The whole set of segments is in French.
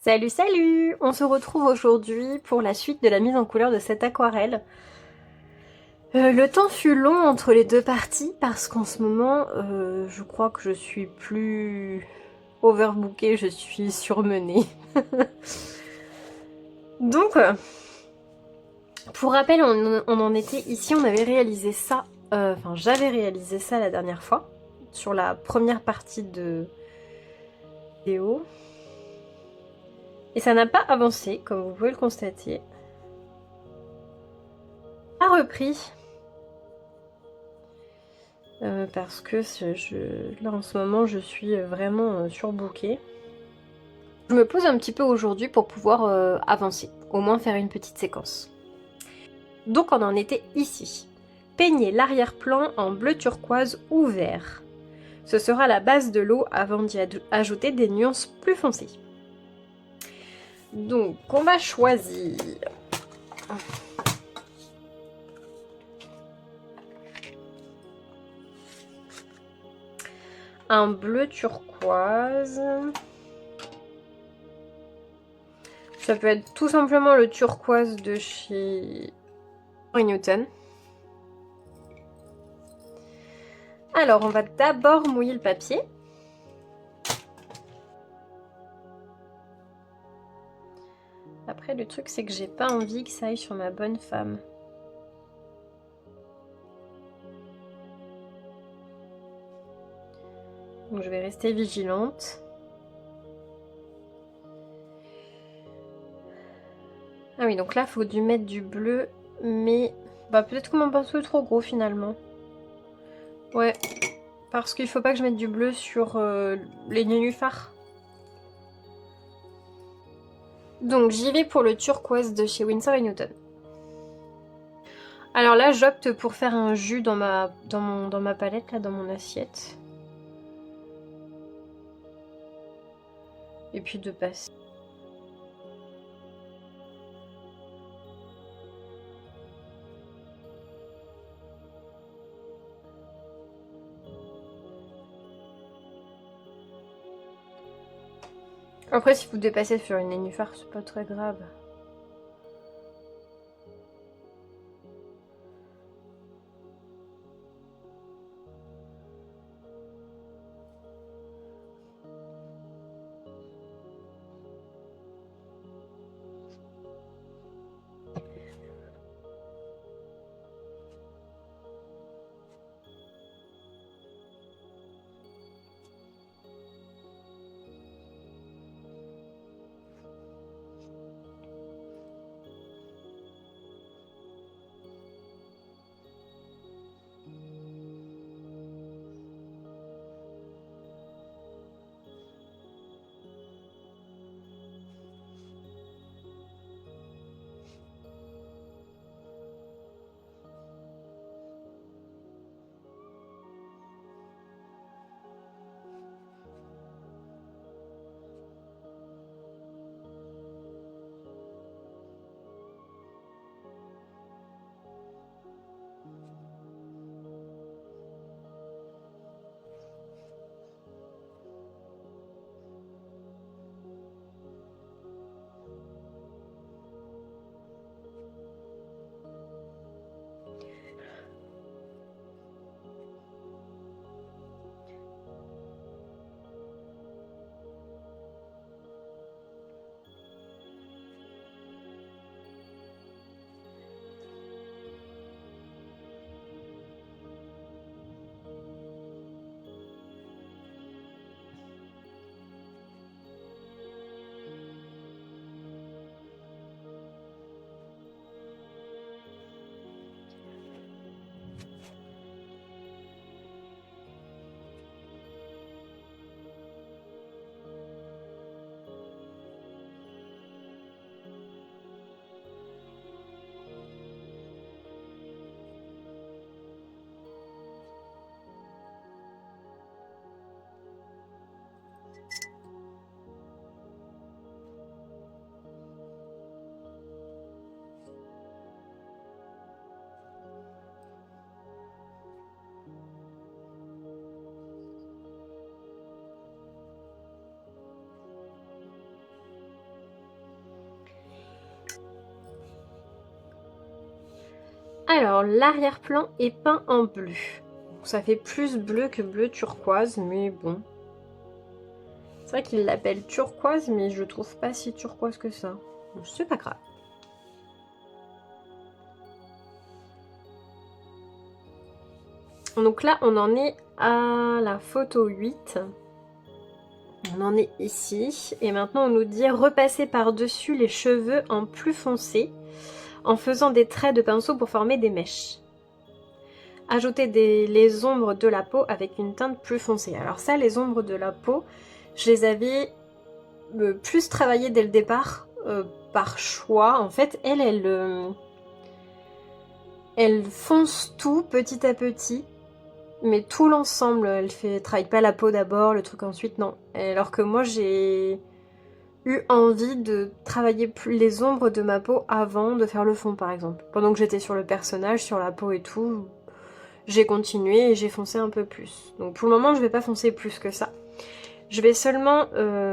Salut salut! On se retrouve aujourd'hui pour la suite de la mise en couleur de cette aquarelle. Le temps fut long entre les deux parties parce qu'en ce moment, je crois que je suis plus overbookée, je suis surmenée. Donc, pour rappel, on en était ici, on avait réalisé ça, enfin j'avais réalisé ça la dernière fois, sur la première partie de vidéo. Et ça n'a pas avancé, comme vous pouvez le constater. A repris. Parce que là en ce moment je suis vraiment surbookée. Je me pose un petit peu aujourd'hui pour pouvoir avancer, au moins faire une petite séquence. Donc on en était ici. Peignez l'arrière-plan en bleu turquoise ou vert. Ce sera la base de l'eau avant d'y ajouter des nuances plus foncées. Donc on va choisir un bleu turquoise. Ça peut être tout simplement le turquoise de chez Newton. Alors, on va d'abord mouiller le papier. Après, le truc, c'est que j'ai pas envie que ça aille sur ma bonne femme. Donc, je vais rester vigilante. Ah oui, donc là, il faut dû mettre du bleu, mais... Bah, peut-être que mon pinceau est trop gros, finalement. Ouais, parce qu'il faut pas que je mette du bleu sur les nénuphars. Donc, j'y vais pour le turquoise de chez Winsor & Newton. Alors là, j'opte pour faire un jus dans ma palette, là, dans mon assiette. Et puis de passer. Après, si vous dépassez sur une nénuphar, c'est pas très grave. Alors, l'arrière-plan est peint en bleu. Ça fait plus bleu que bleu turquoise, mais bon. C'est vrai qu'il l'appelle turquoise, mais je trouve pas si turquoise que ça. Bon, c'est pas grave. Donc là, on en est à la photo 8. On en est ici. Et maintenant, on nous dit repasser par-dessus les cheveux en plus foncé en faisant des traits de pinceau pour former des mèches. Ajouter les ombres de la peau avec une teinte plus foncée. Alors ça, les ombres de la peau, je les avais plus travaillées dès le départ, par choix. En fait, elle fonce tout petit à petit, mais tout l'ensemble. Elle travaille pas la peau d'abord, le truc ensuite, non. Alors que moi, j'ai eu envie de travailler les ombres de ma peau avant de faire le fond, par exemple. Pendant que j'étais sur le personnage, sur la peau et tout, j'ai continué et j'ai foncé un peu plus. Donc pour le moment, je vais pas foncer plus que ça. Je vais seulement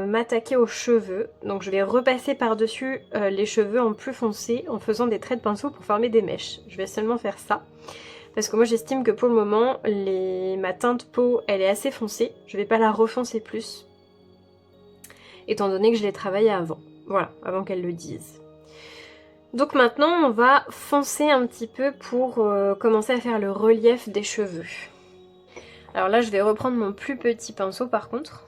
m'attaquer aux cheveux. Donc je vais repasser par-dessus les cheveux en plus foncé en faisant des traits de pinceau pour former des mèches. Je vais seulement faire ça. Parce que moi j'estime que pour le moment, ma teinte peau, elle est assez foncée. Je vais pas la refoncer plus. Étant donné que je l'ai travaillé avant. Voilà, avant qu'elle le dise. Donc maintenant, on va foncer un petit peu pour commencer à faire le relief des cheveux. Alors là, je vais reprendre mon plus petit pinceau par contre.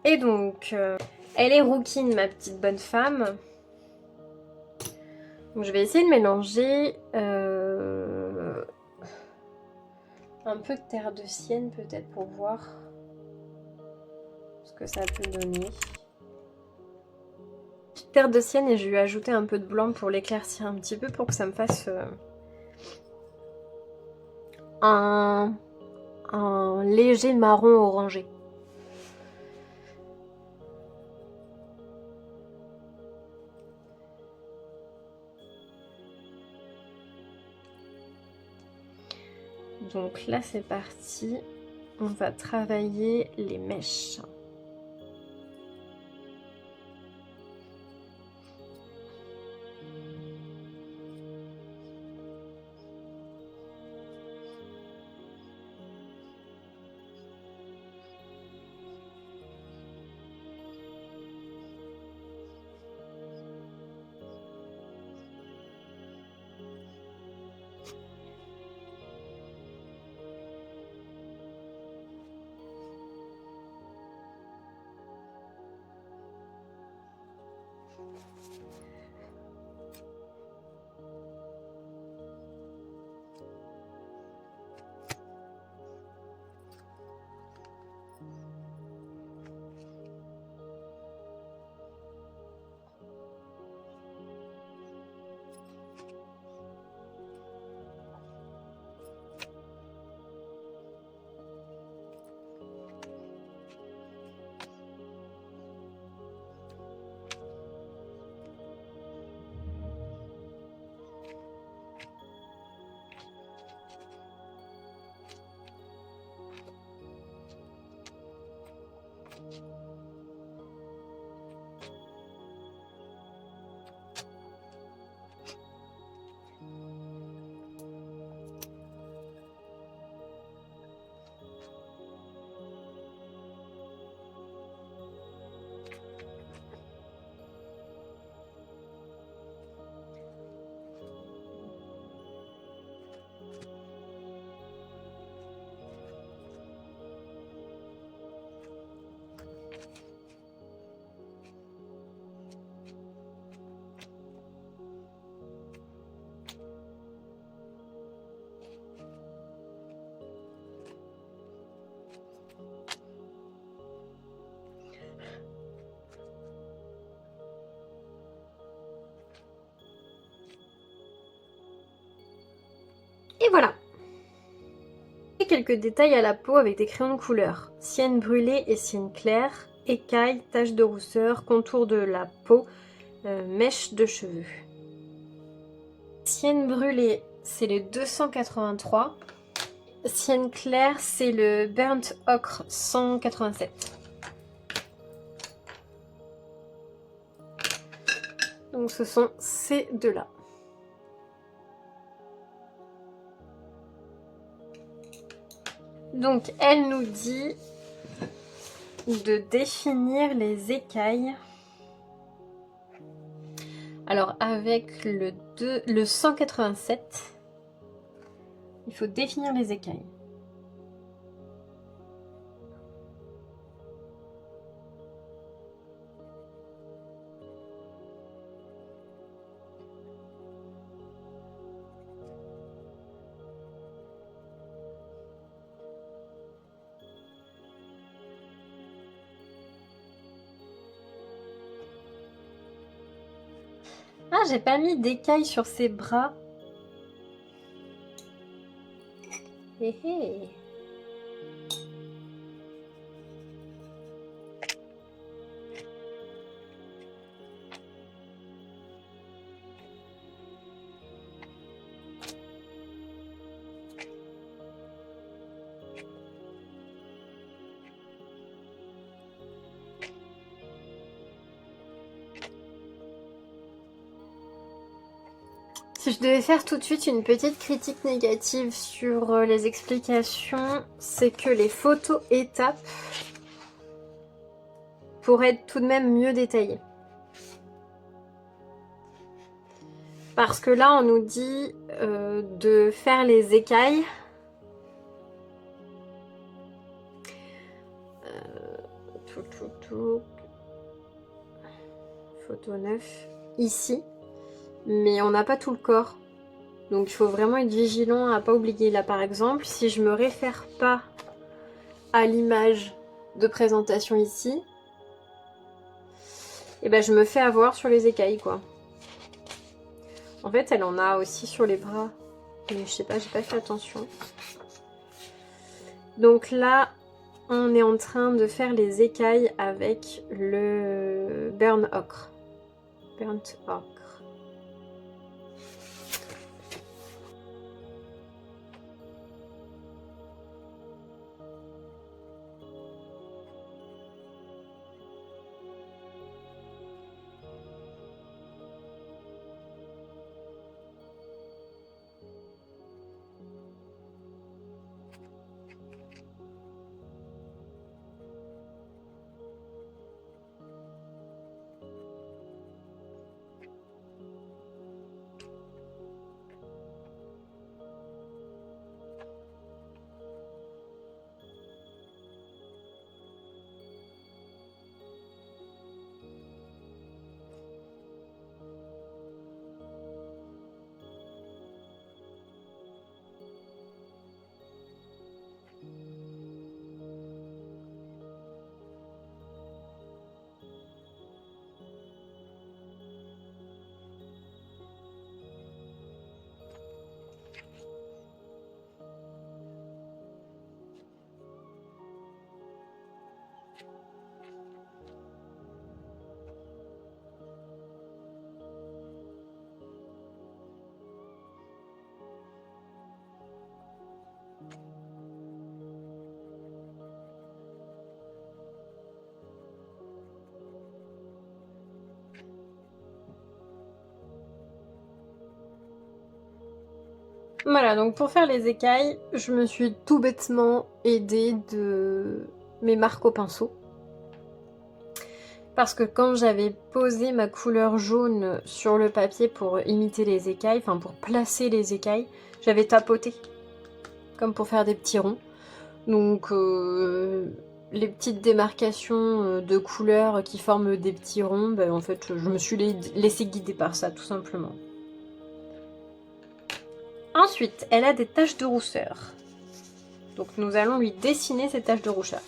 Et donc, elle est rouquine, ma petite bonne femme. Donc je vais essayer de mélanger un peu de terre de sienne peut-être pour voir ce que ça peut donner. Terre de sienne et je lui ai ajouté un peu de blanc pour l'éclaircir un petit peu pour que ça me fasse un léger marron orangé. Donc là c'est parti, on va travailler les mèches. Et voilà. Et quelques détails à la peau avec des crayons de couleur. Sienne brûlée et sienne claire, écailles, taches de rousseur, contour de la peau, mèches de cheveux. Sienne brûlée, c'est le 283. Sienne claire, c'est le Burnt Ocre 187. Donc ce sont ces deux-là. Donc elle nous dit de définir les écailles. Alors avec le 187, il faut définir les écailles. Ah, j'ai pas mis d'écailles sur ses bras. Hé hé. Si je devais faire tout de suite une petite critique négative sur les explications, c'est que les photos étapes pourraient être tout de même mieux détaillées. Parce que là, on nous dit de faire les écailles. Photo 9. Ici. Mais on n'a pas tout le corps. Donc il faut vraiment être vigilant à pas oublier. Là par exemple, si je me réfère pas à l'image de présentation ici, et ben je me fais avoir sur les écailles quoi. En fait elle en a aussi sur les bras. Mais je sais pas, j'ai pas fait attention. Donc là, on est en train de faire les écailles avec le burnt ochre. Burnt ochre. Voilà, donc pour faire les écailles, je me suis tout bêtement aidée de mes marques au pinceau. Parce que quand j'avais posé ma couleur jaune sur le papier pour imiter les écailles, enfin pour placer les écailles, j'avais tapoté, comme pour faire des petits ronds. Donc les petites démarcations de couleurs qui forment des petits ronds, ben, en fait je me suis laissée guider par ça tout simplement. Ensuite, elle a des taches de rousseur. Donc nous allons lui dessiner ces taches de rousseur.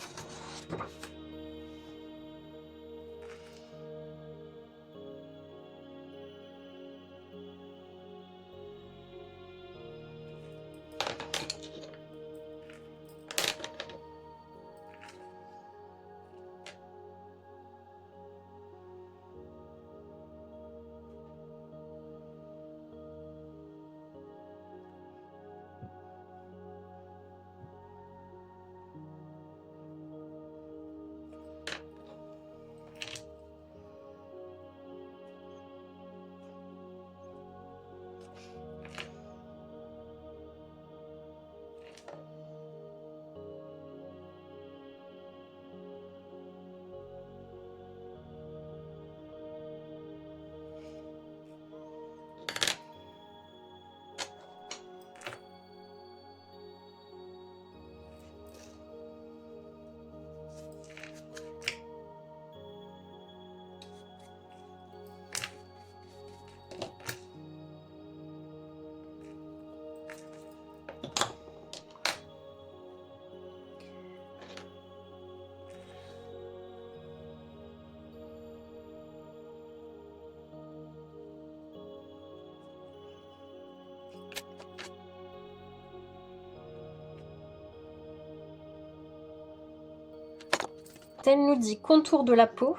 Elle nous dit contour de la peau.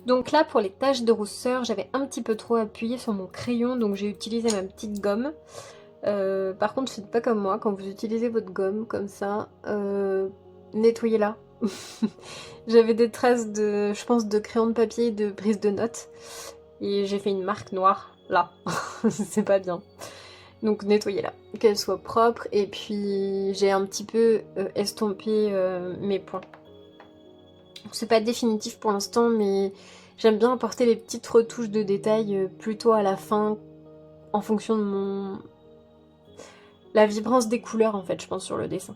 Donc là, pour les taches de rousseur, j'avais un petit peu trop appuyé sur mon crayon, donc j'ai utilisé ma petite gomme. Par contre, faites pas comme moi, quand vous utilisez votre gomme comme ça, nettoyez-la. J'avais des traces de, je pense, de crayon de papier et de prise de notes. Et j'ai fait une marque noire, là. C'est pas bien. Donc nettoyez-la, qu'elle soit propre. Et puis j'ai un petit peu estompé mes points. C'est pas définitif pour l'instant, mais j'aime bien apporter les petites retouches de détails plutôt à la fin, en fonction de la vibrance des couleurs en fait, je pense, sur le dessin.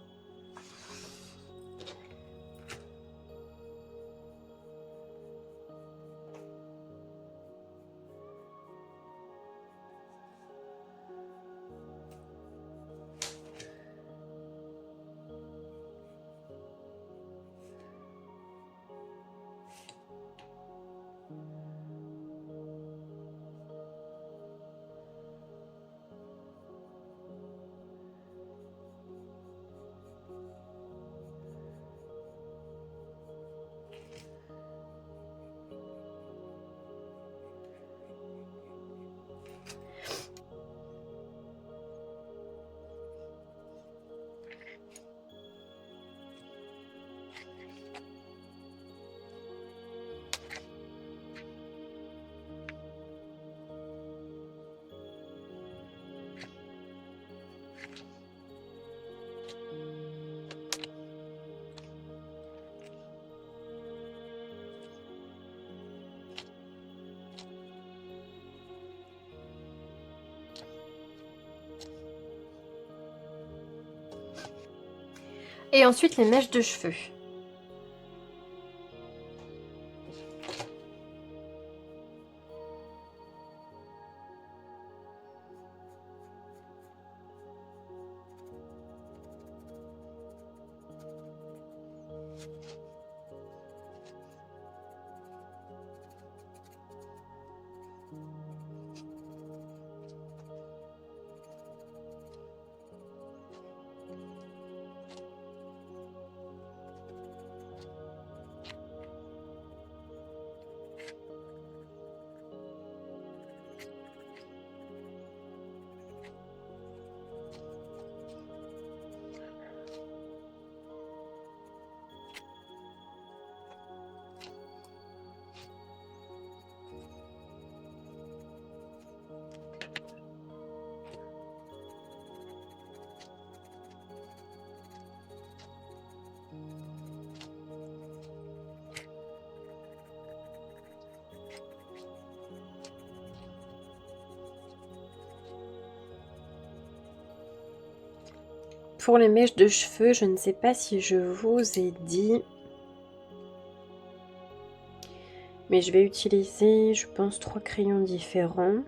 Et ensuite les mèches de cheveux. Pour les mèches de cheveux, je ne sais pas si je vous ai dit, mais je vais utiliser, je pense, 3 crayons différents.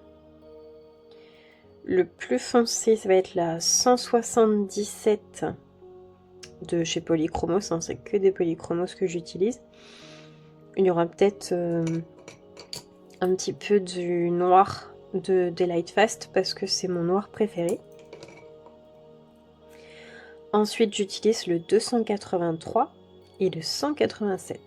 Le plus foncé, ça va être la 177 de chez Polychromos, hein, c'est que des Polychromos que j'utilise. Il y aura peut-être un petit peu du noir des Lightfast parce que c'est mon noir préféré. Ensuite, j'utilise le 283 et le 187.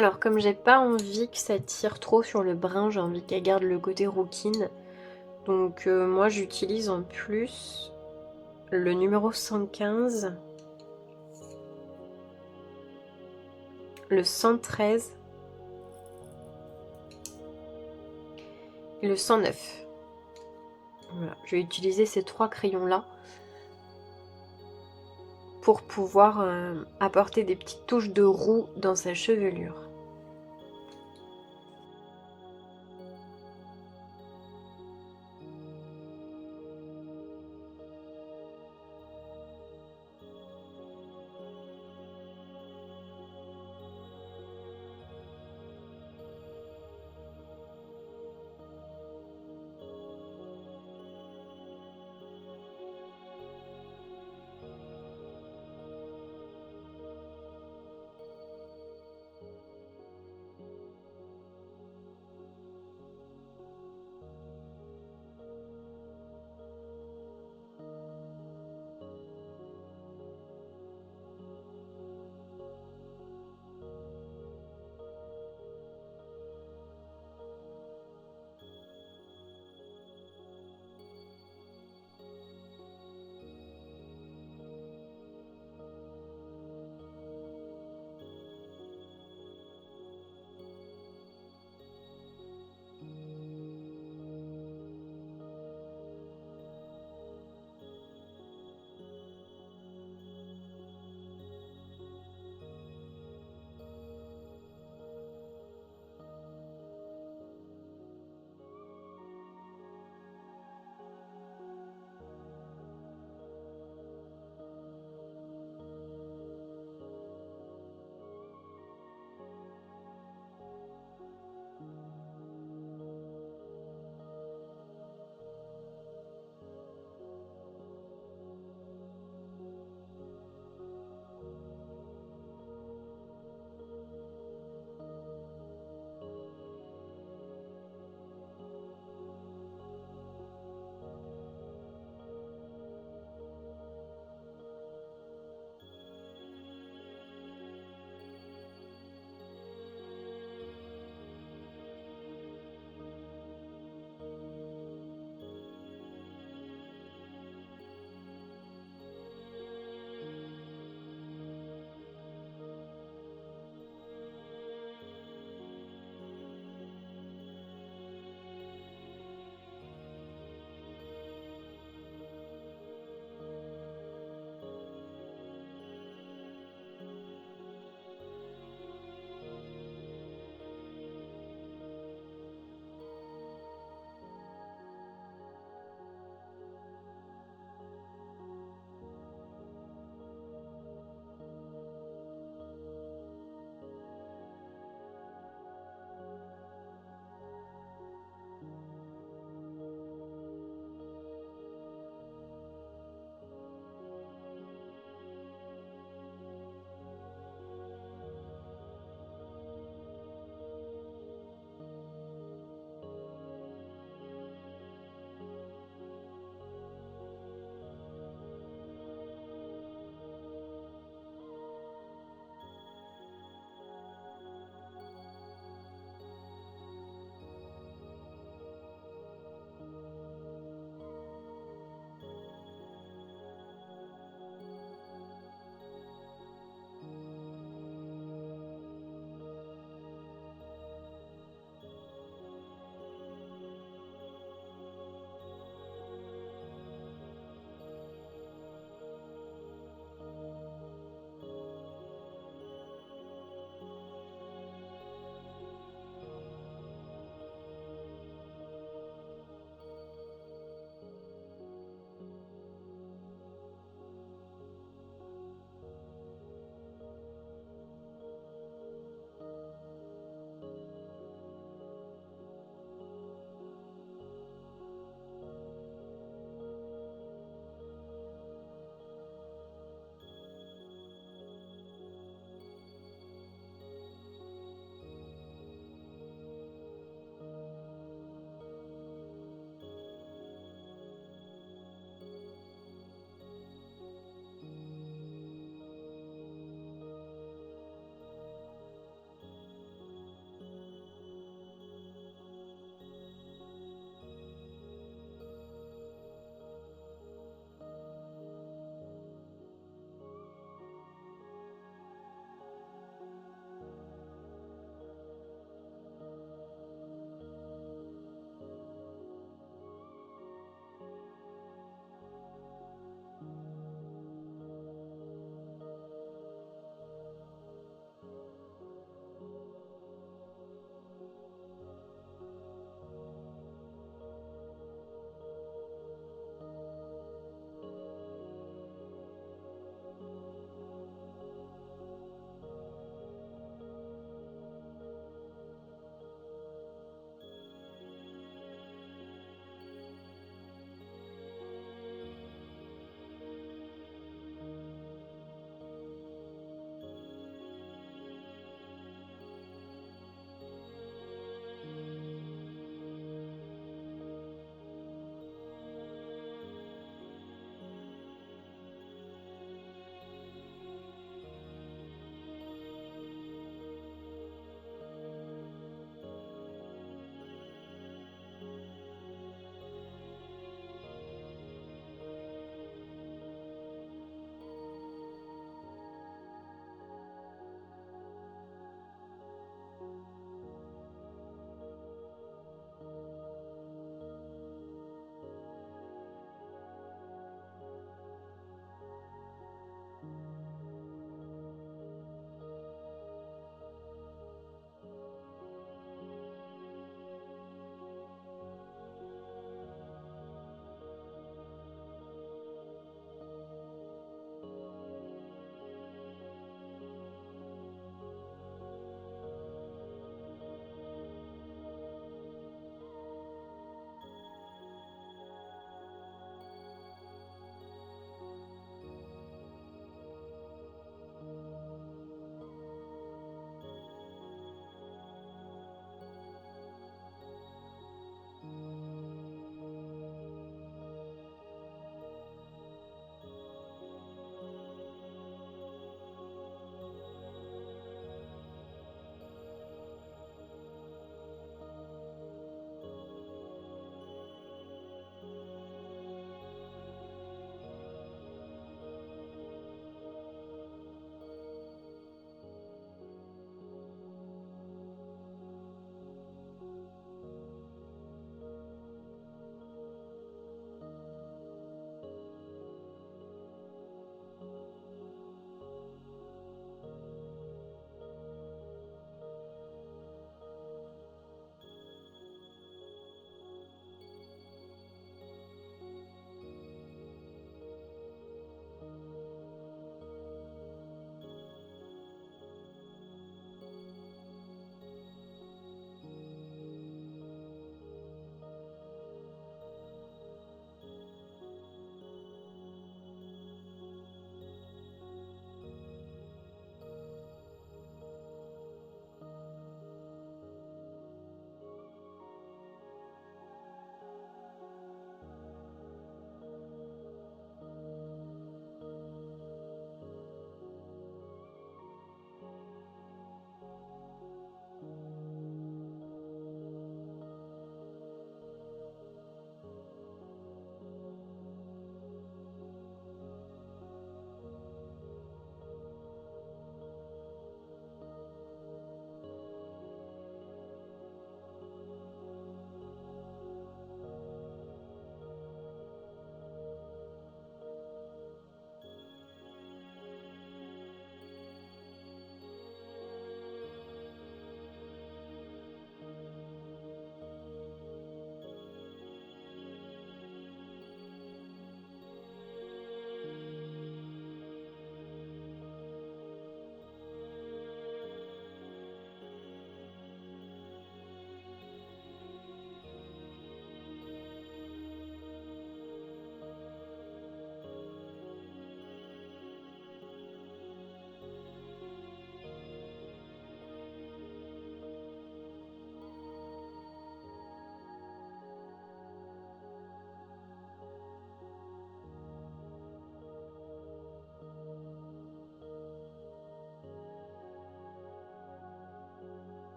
Alors, comme j'ai pas envie que ça tire trop sur le brun, j'ai envie qu'elle garde le côté rouquine. Donc moi j'utilise en plus le numéro 115, le 113 et le 109. Voilà, je vais utiliser ces 3 crayons-là pour pouvoir apporter des petites touches de roux dans sa chevelure.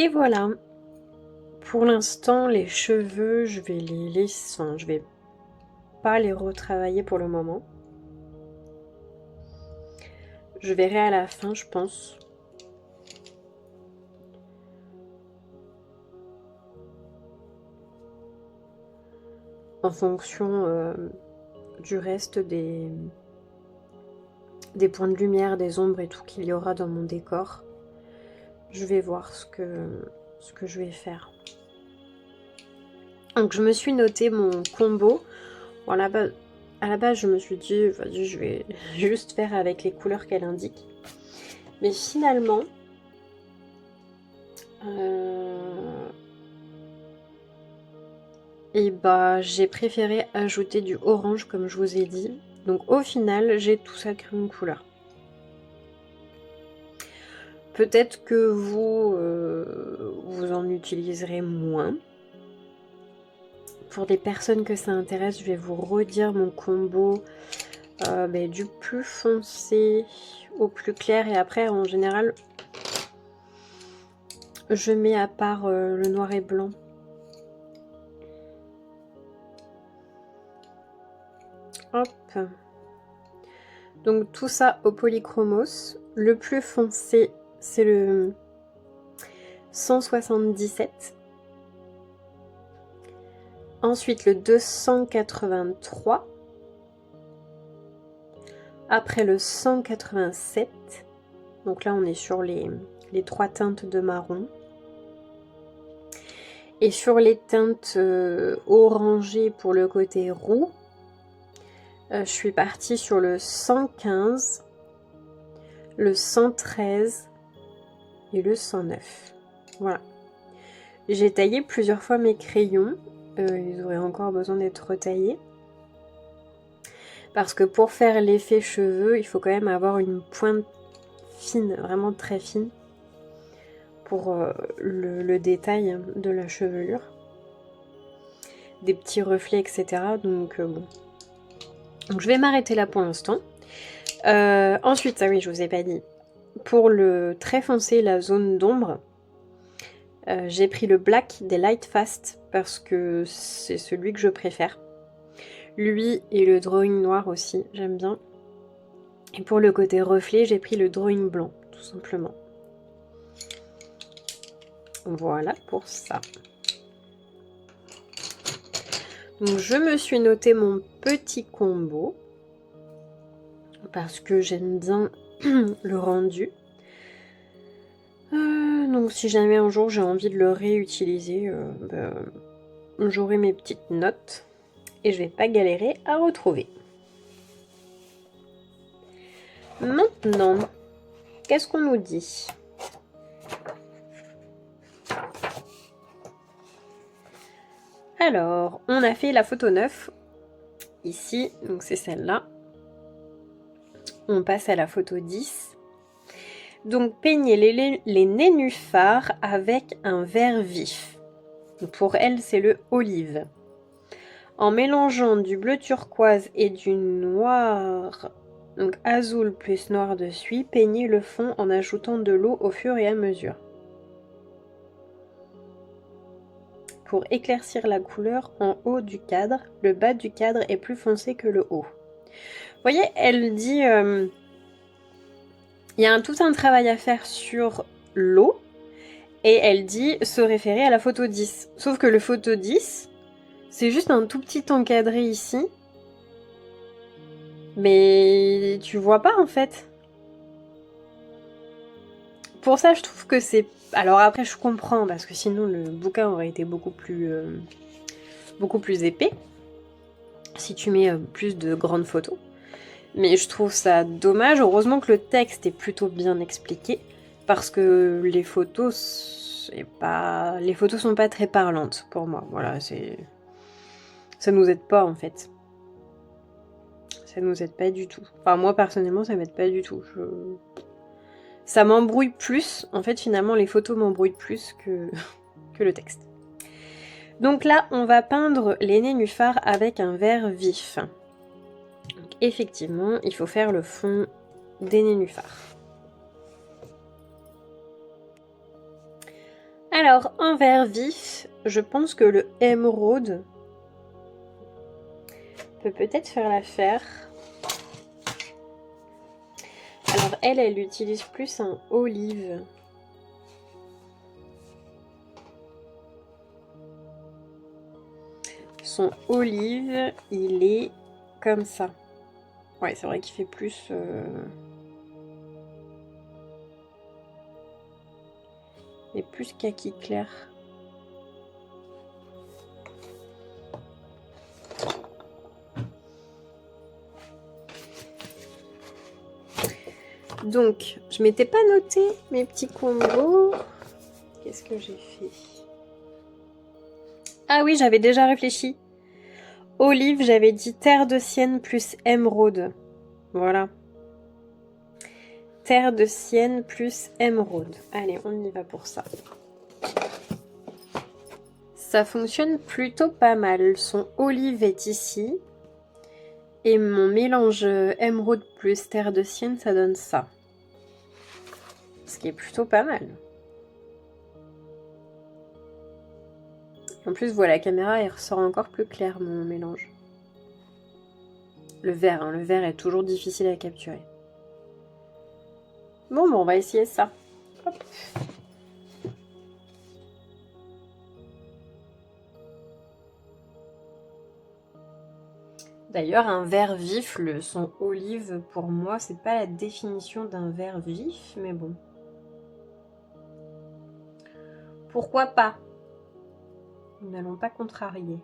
Et voilà. Pour l'instant, les cheveux, je vais les laisser, enfin, je vais pas les retravailler pour le moment. Je verrai à la fin, je pense. En fonction du reste des points de lumière, des ombres et tout qu'il y aura dans mon décor. Je vais voir ce que je vais faire. Donc je me suis noté mon combo. Bon, à la base, je me suis dit, vas-y, je vais juste faire avec les couleurs qu'elle indique. Mais finalement, et bah, j'ai préféré ajouter du orange, comme je vous ai dit. Donc au final, j'ai tout ça qu'une couleur. Peut-être que vous en utiliserez moins. Pour les personnes que ça intéresse, je vais vous redire mon combo du plus foncé au plus clair. Et après, en général, je mets à part le noir et blanc. Hop. Donc tout ça au polychromos. Le plus foncé, c'est le 177. Ensuite le 283. Après le 187. Donc là on est sur les 3 teintes de marron. Et sur les teintes orangées pour le côté roux, je suis partie sur le 115, le 113 et le 109. Voilà. J'ai taillé plusieurs fois mes crayons. Ils auraient encore besoin d'être retaillés. Parce que pour faire l'effet cheveux, il faut quand même avoir une pointe fine, vraiment très fine, pour le détail de la chevelure. Des petits reflets, etc. Donc bon. Donc je vais m'arrêter là pour l'instant. Ensuite, ah oui, je vous ai pas dit. Pour le très foncé, la zone d'ombre, j'ai pris le Black des Lightfast parce que c'est celui que je préfère. Lui et le drawing noir aussi, j'aime bien. Et pour le côté reflet, j'ai pris le drawing blanc, tout simplement. Voilà pour ça. Donc je me suis noté mon petit combo parce que j'aime bien le rendu. Donc si jamais un jour j'ai envie de le réutiliser, j'aurai mes petites notes et je vais pas galérer à retrouver. Maintenant, qu'est-ce qu'on nous dit ? Alors, on a fait la photo 9 ici, donc c'est celle-là. On passe à la photo 10. Donc peignez les nénuphars avec un vert vif. Donc, pour elle, c'est le olive. En mélangeant du bleu turquoise et du noir, donc azul plus noir de suie, peignez le fond en ajoutant de l'eau au fur et à mesure. Pour éclaircir la couleur en haut du cadre, le bas du cadre est plus foncé que le haut. Vous voyez, elle dit... il y a tout un travail à faire sur l'eau. Et elle dit se référer à la photo 10. Sauf que le photo 10, c'est juste un tout petit encadré ici. Mais tu vois pas en fait. Pour ça, je trouve que c'est... Alors après, je comprends, parce que sinon le bouquin aurait été beaucoup plus épais. Si tu mets plus de grandes photos. Mais je trouve ça dommage. Heureusement que le texte est plutôt bien expliqué. Parce que les photos, les photos sont pas très parlantes pour moi. Voilà, ça nous aide pas en fait. Ça nous aide pas du tout. Enfin, moi personnellement, ça m'aide pas du tout. Ça m'embrouille plus. En fait, finalement, les photos m'embrouillent plus que le texte. Donc là, on va peindre les nénuphars avec un vert vif. Donc, effectivement, il faut faire le fond des nénuphars. Alors, en vert vif, je pense que le émeraude peut peut-être faire l'affaire. Alors, elle utilise plus un olive. Son olive, il est comme ça. Ouais, c'est vrai qu'il fait plus... Il est plus kaki clair. Donc, je m'étais pas noté mes petits combos. Qu'est-ce que j'ai fait? Ah oui, j'avais déjà réfléchi. Olive, j'avais dit terre de sienne plus émeraude. Voilà. Terre de sienne plus émeraude. Allez, on y va pour ça. Ça fonctionne plutôt pas mal. Son olive est ici. Et mon mélange émeraude plus terre de sienne, ça donne ça. Ce qui est plutôt pas mal. En plus, voilà, la caméra, elle ressort encore plus clair, mon mélange. Le vert, hein, le vert est toujours difficile à capturer. Bon, on va essayer ça. Hop. D'ailleurs, un vert vif, le son olive, pour moi, c'est pas la définition d'un vert vif, mais bon. Pourquoi pas? Nous n'allons pas contrarier.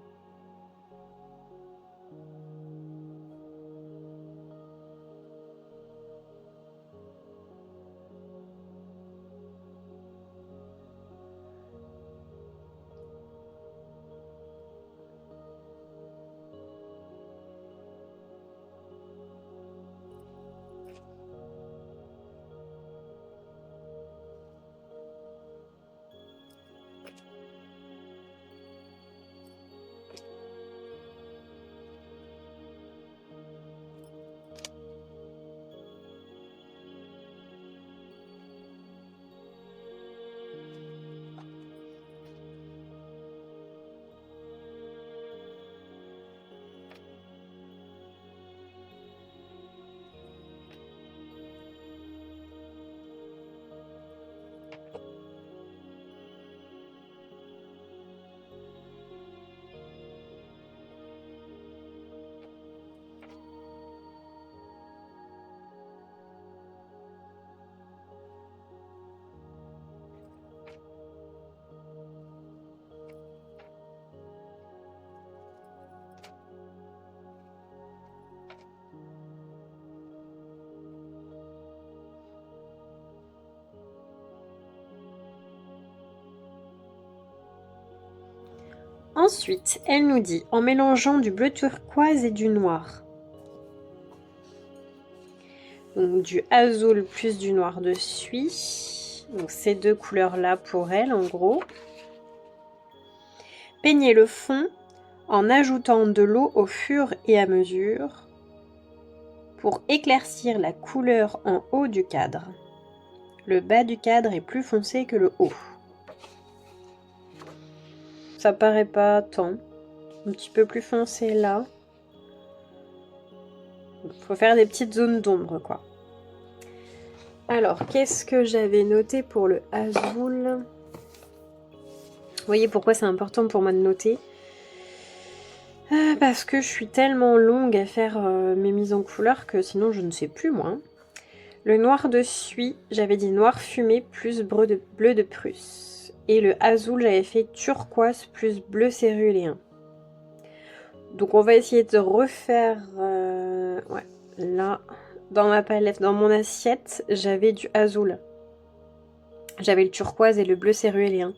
Ensuite, elle nous dit, en mélangeant du bleu turquoise et du noir. Donc du azul plus du noir de suie. Donc ces deux couleurs-là pour elle, en gros. Peignez le fond en ajoutant de l'eau au fur et à mesure pour éclaircir la couleur en haut du cadre. Le bas du cadre est plus foncé que le haut. Ça paraît pas tant. Un petit peu plus foncé là. Il faut faire des petites zones d'ombre, quoi. Alors, qu'est-ce que j'avais noté pour le azul? Vous voyez pourquoi c'est important pour moi de noter? Parce que je suis tellement longue à faire mes mises en couleur que sinon je ne sais plus moi. Le noir de suie, j'avais dit noir fumé plus bleu de Prusse. Et le azul, j'avais fait turquoise plus bleu céruléen. Donc on va essayer de refaire... ouais, là, dans ma palette, dans mon assiette, j'avais du azul. J'avais le turquoise et le bleu céruléen.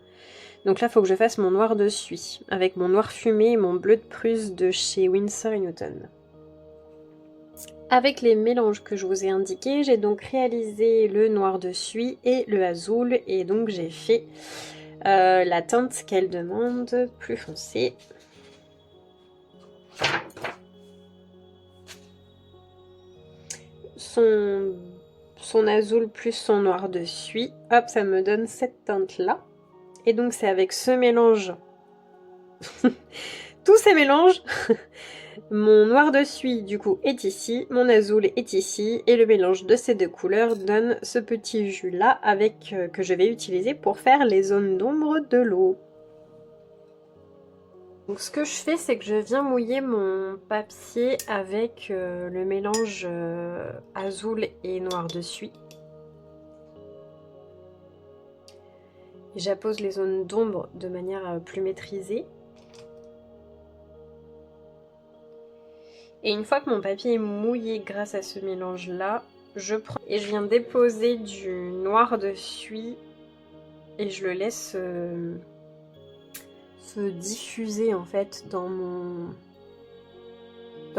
Donc là, il faut que je fasse mon noir de suie, avec mon noir fumé et mon bleu de Prusse de chez Winsor & Newton. Avec les mélanges que je vous ai indiqués, j'ai donc réalisé le noir de suie et le azul, et donc j'ai fait la teinte qu'elle demande, plus foncée. Son azul plus son noir de suie, hop, ça me donne cette teinte-là. Et donc c'est avec ce mélange, tous ces mélanges, mon noir de suie du coup est ici, mon azul est ici, et le mélange de ces deux couleurs donne ce petit jus là avec que je vais utiliser pour faire les zones d'ombre de l'eau. Donc ce que je fais, c'est que je viens mouiller mon papier avec le mélange azul et noir de suie. J'appose les zones d'ombre de manière plus maîtrisée. Et une fois que mon papier est mouillé grâce à ce mélange-là, je prends et je viens déposer du noir de suie et je le laisse se diffuser en fait dans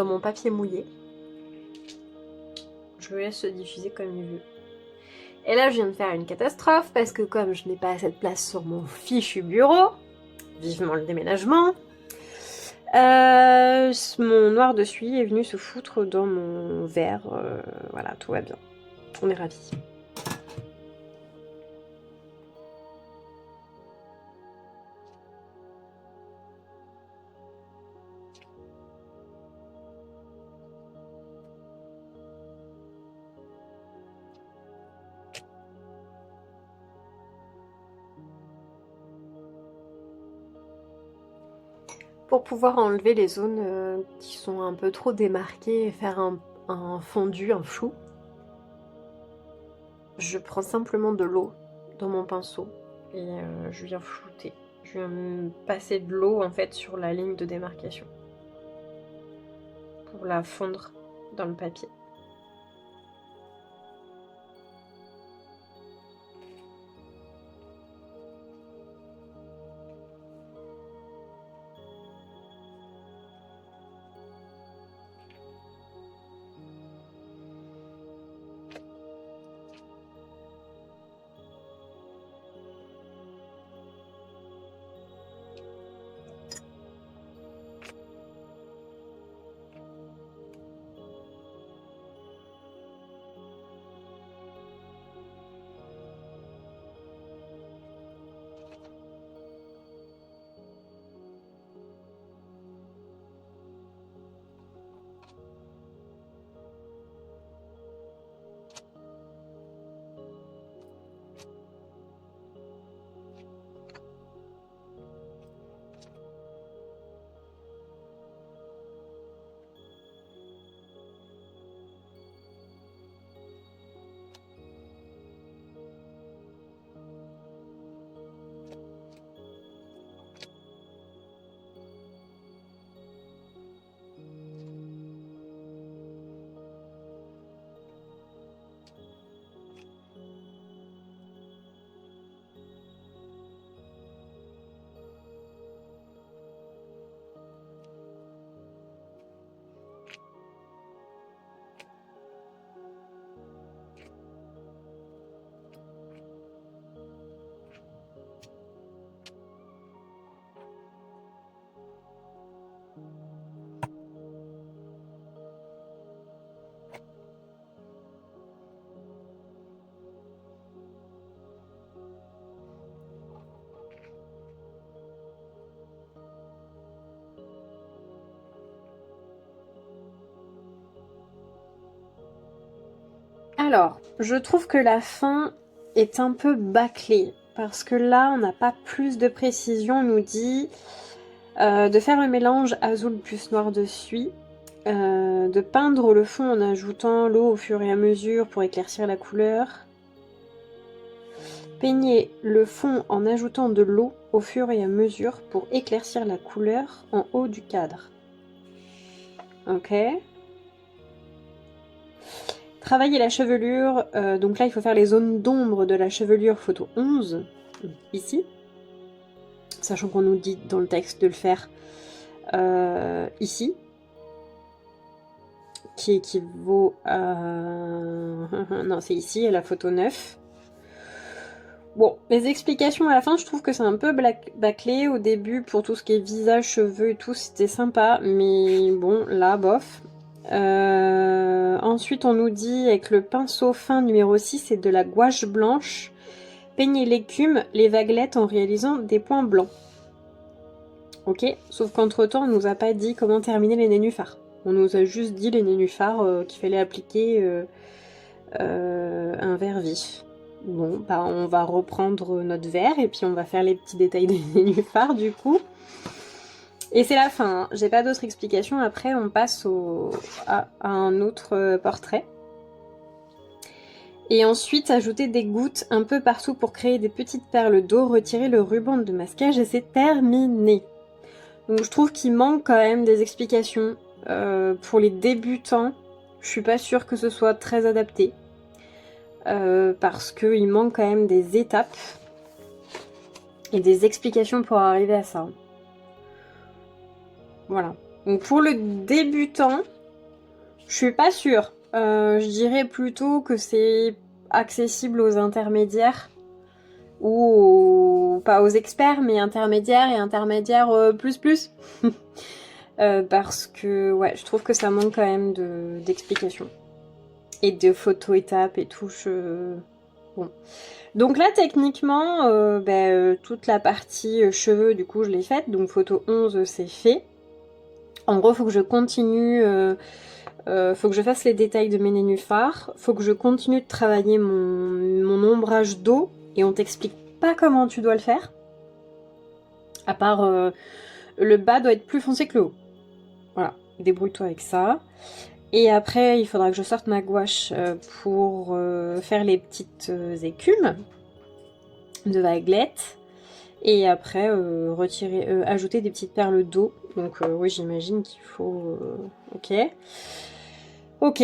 mon papier mouillé. Je le laisse se diffuser comme il veut. Et là, je viens de faire une catastrophe parce que comme je n'ai pas assez de place sur mon fichu bureau, vivement le déménagement, mon noir de suie est venu se foutre dans mon verre. Voilà, tout va bien. On est ravis. Pour pouvoir enlever les zones qui sont un peu trop démarquées et faire un fondu, un flou, je prends simplement de l'eau dans mon pinceau et je viens flouter. Je viens passer de l'eau en fait sur la ligne de démarcation pour la fondre dans le papier. Alors, je trouve que la fin est un peu bâclée, parce que là, on n'a pas plus de précision. On nous dit de faire le mélange azul plus noir de suie, de peindre le fond en ajoutant l'eau au fur et à mesure pour éclaircir la couleur, peigner le fond en ajoutant de l'eau au fur et à mesure pour éclaircir la couleur en haut du cadre. Ok. Travailler la chevelure, donc là il faut faire les zones d'ombre de la chevelure photo 11, ici, sachant qu'on nous dit dans le texte de le faire ici, qui équivaut à... non, c'est ici, à la photo 9. Bon, les explications à la fin, je trouve que c'est un peu bâclé. Au début, pour tout ce qui est visage, cheveux et tout, c'était sympa, mais bon, là, bof. Ensuite, on nous dit avec le pinceau fin numéro 6, c'est de la gouache blanche peigner l'écume, les vaguelettes en réalisant des points blancs. Ok, sauf qu'entre-temps, on nous a pas dit comment terminer les nénuphars. On nous a juste dit les nénuphars qu'il fallait appliquer un vert vif. Bon, bah on va reprendre notre verre et puis on va faire les petits détails des nénuphars du coup. Et c'est la fin, hein. J'ai pas d'autres explications. Après, on passe à un autre portrait. Et ensuite, ajouter des gouttes un peu partout pour créer des petites perles d'eau, retirer le ruban de masquage et c'est terminé. Donc je trouve qu'il manque quand même des explications. Pour les débutants, je suis pas sûre que ce soit très adapté. Parce qu'il manque quand même des étapes et des explications pour arriver à ça. Voilà. Donc pour le débutant, je suis pas sûre. Je dirais plutôt que c'est accessible aux intermédiaires ou pas aux experts, mais intermédiaires et intermédiaires plus. Parce que ouais, je trouve que ça manque quand même d'explications et de photos étapes et tout. Bon. Donc là, techniquement, toute la partie cheveux, du coup, je l'ai faite. Donc photo 11, c'est fait. En gros, faut que je continue, faut que je fasse les détails de mes nénuphars. Faut que je continue de travailler mon ombrage dos. Et on t'explique pas comment tu dois le faire. À part, le bas doit être plus foncé que le haut. Voilà, débrouille-toi avec ça. Et après, il faudra que je sorte ma gouache pour faire les petites écumes de vaguelettes. Et après, ajouter des petites perles d'eau. Donc oui, j'imagine qu'il faut... Ok. Ok.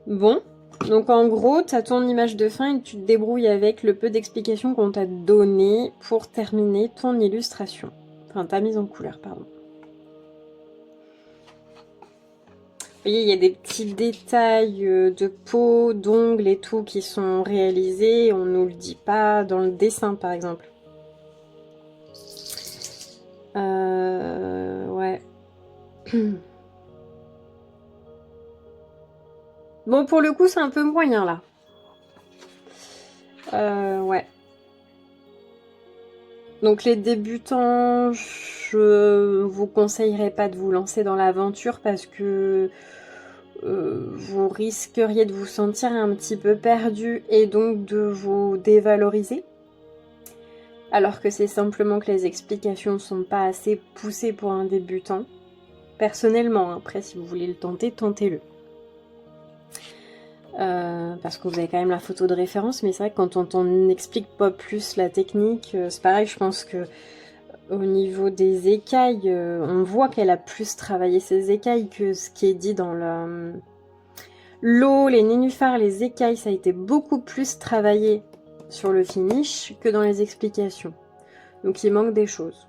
Bon. Donc en gros, tu as ton image de fin et tu te débrouilles avec le peu d'explications qu'on t'a donné pour terminer ton illustration. Enfin, ta mise en couleur, pardon. Vous voyez, il y a des petits détails de peau, d'ongles et tout qui sont réalisés. On nous le dit pas dans le dessin, par exemple. Ouais. Bon, pour le coup, c'est un peu moyen, là. Ouais. Donc, les débutants, je vous conseillerais pas de vous lancer dans l'aventure parce que vous risqueriez de vous sentir un petit peu perdu et donc de vous dévaloriser. Alors que c'est simplement que les explications ne sont pas assez poussées pour un débutant. Personnellement, après si vous voulez le tenter, tentez-le. Parce que vous avez quand même la photo de référence, mais c'est vrai que quand on n'explique pas plus la technique, c'est pareil, je pense que au niveau des écailles, on voit qu'elle a plus travaillé ses écailles que ce qui est dit dans l'eau, les nénuphars, les écailles, ça a été beaucoup plus travaillé sur le finish que dans les explications. Donc il manque des choses.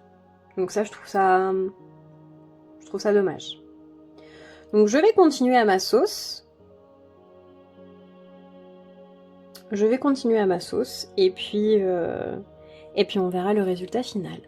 Donc ça, je trouve ça dommage. Donc je vais continuer à ma sauce. Et puis on verra le résultat final.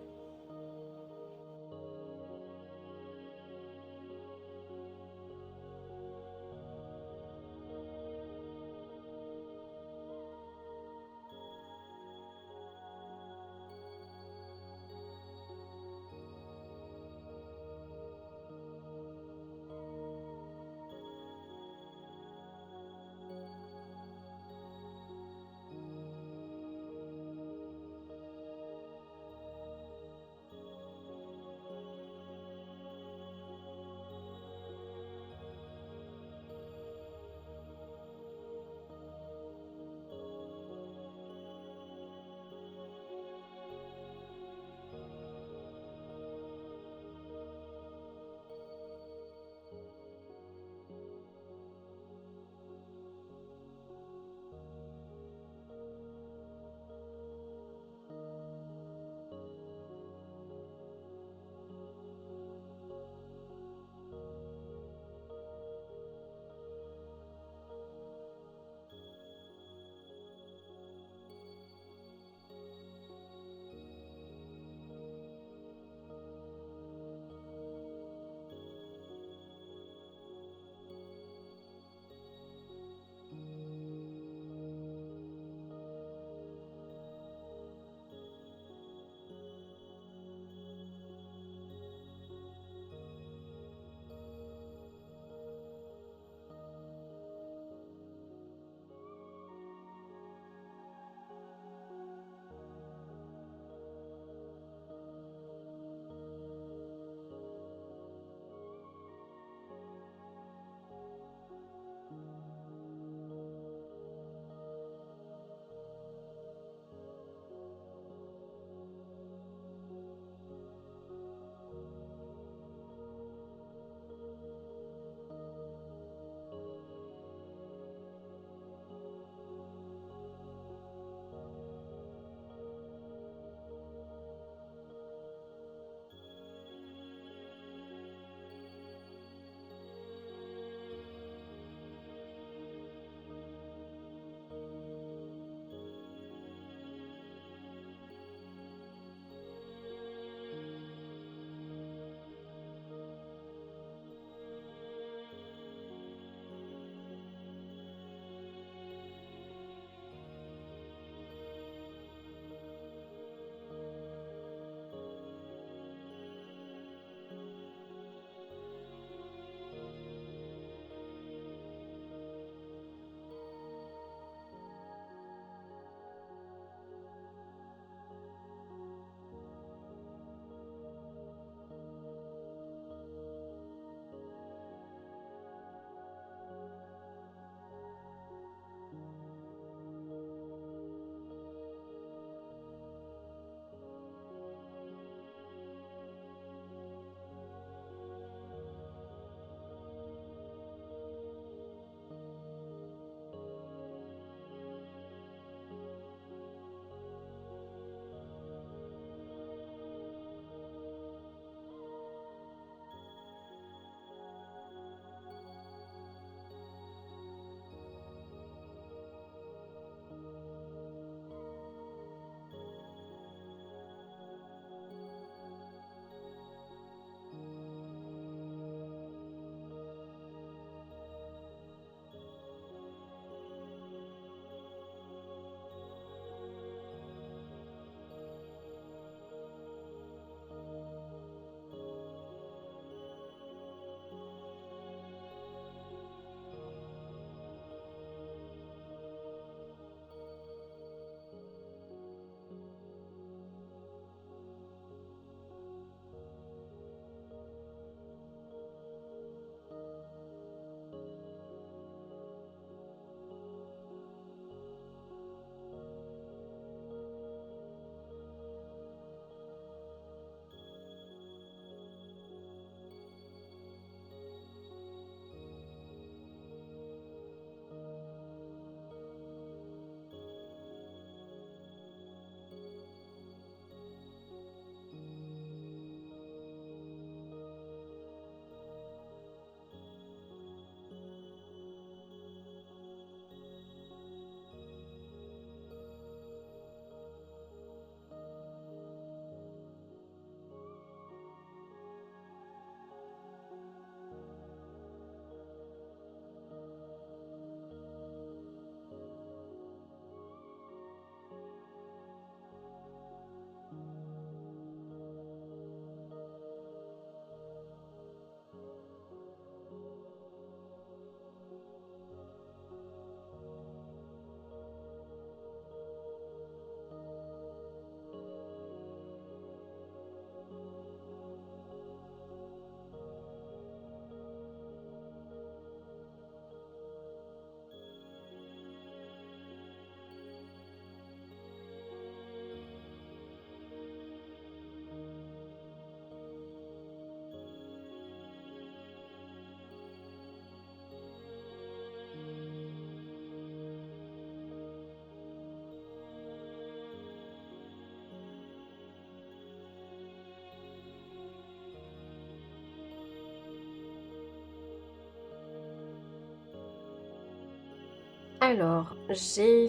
Alors, j'ai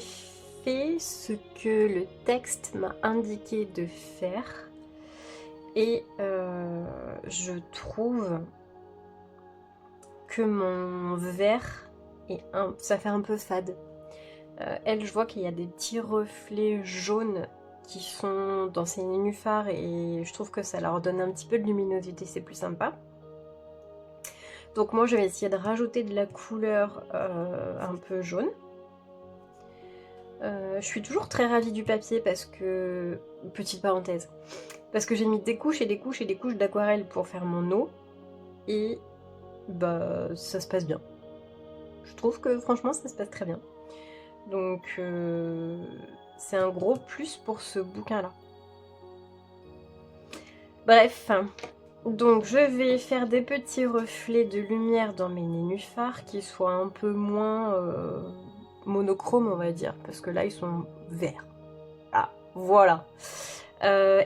fait ce que le texte m'a indiqué de faire et je trouve que mon verre ça fait un peu fade. Elle, je vois qu'il y a des petits reflets jaunes qui sont dans ses nénuphars et je trouve que ça leur donne un petit peu de luminosité, c'est plus sympa. Donc moi je vais essayer de rajouter de la couleur un peu jaune. Je suis toujours très ravie du papier parce que, petite parenthèse, parce que j'ai mis des couches et des couches et des couches d'aquarelle pour faire mon eau et bah ça se passe bien. Je trouve que franchement ça se passe très bien. Donc c'est un gros plus pour ce bouquin là. Bref, donc je vais faire des petits reflets de lumière dans mes nénuphars qui soient un peu moins monochromes on va dire, parce que là ils sont verts. Ah, voilà.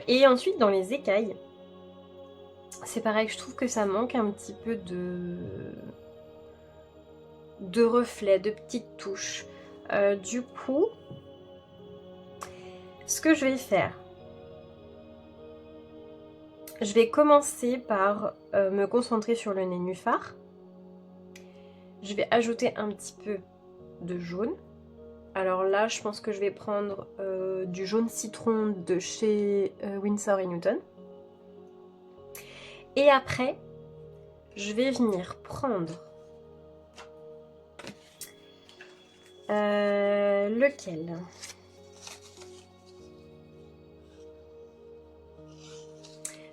Et ensuite dans les écailles, c'est pareil, je trouve que ça manque un petit peu de reflets, de petites touches. Du coup, ce que je vais faire, je vais commencer par me concentrer sur le nénuphar. Je vais ajouter un petit peu de jaune. Alors là, je pense que je vais prendre du jaune citron de chez Winsor & Newton. Et après, je vais venir prendre lequel ?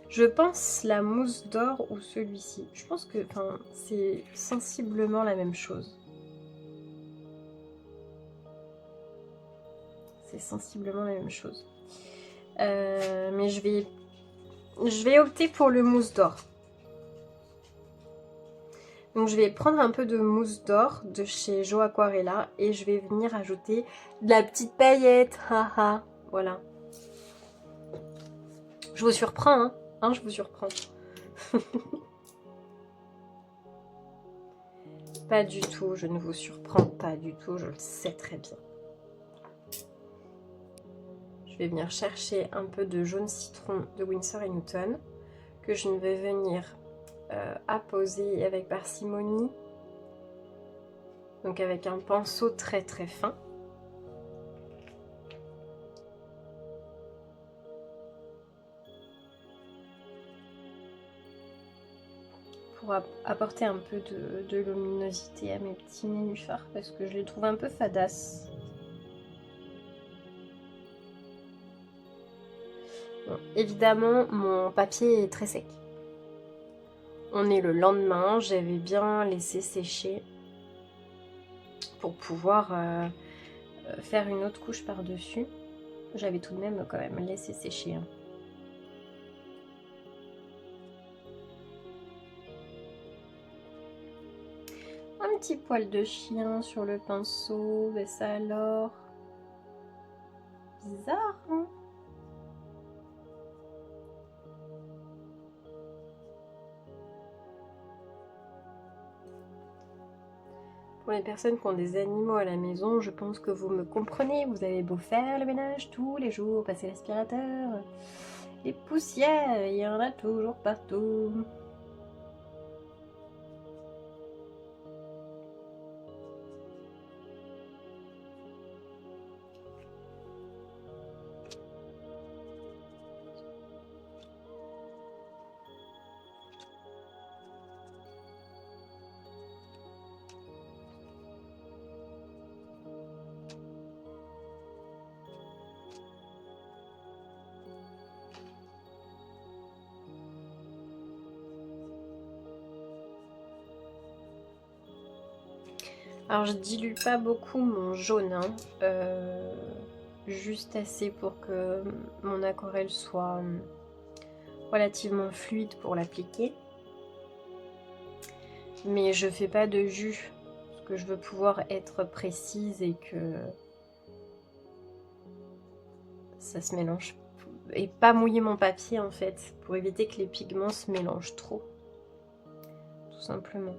Je pense la mousse d'or ou celui-ci. Je pense que c'est sensiblement la même chose. C'est sensiblement la même chose. Mais je vais opter pour le mousse d'or. Donc je vais prendre un peu de mousse d'or de chez Jo Aquarella et je vais venir ajouter de la petite paillette. Haha, voilà. Je vous surprends, hein, je vous surprends. Pas du tout, je ne vous surprends pas du tout, je le sais très bien. Je vais venir chercher un peu de jaune citron de Winsor & Newton que je vais venir apposer avec parcimonie. Donc avec un pinceau très très fin. Pour apporter un peu de luminosité à mes petits nénuphars parce que je les trouve un peu fadasses. Bon, évidemment, mon papier est très sec. On est le lendemain, j'avais bien laissé sécher pour pouvoir faire une autre couche par-dessus. J'avais tout de même quand même laissé sécher. Hein. Un petit poil de chien sur le pinceau, mais ça alors... Bizarre, hein? Pour les personnes qui ont des animaux à la maison, je pense que vous me comprenez. Vous avez beau faire le ménage tous les jours, passer l'aspirateur, les poussières, il y en a toujours partout. Alors je dilue pas beaucoup mon jaune, hein, juste assez pour que mon aquarelle soit relativement fluide pour l'appliquer. Mais je fais pas de jus, parce que je veux pouvoir être précise et que ça se mélange. Et pas mouiller mon papier en fait, pour éviter que les pigments se mélangent trop. Tout simplement.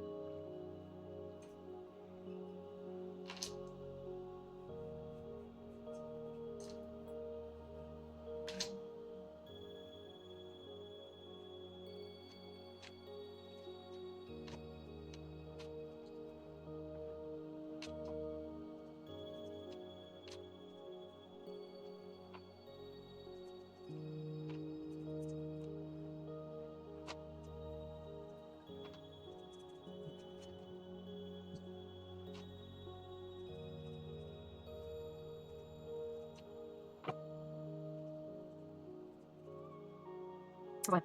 Ouais.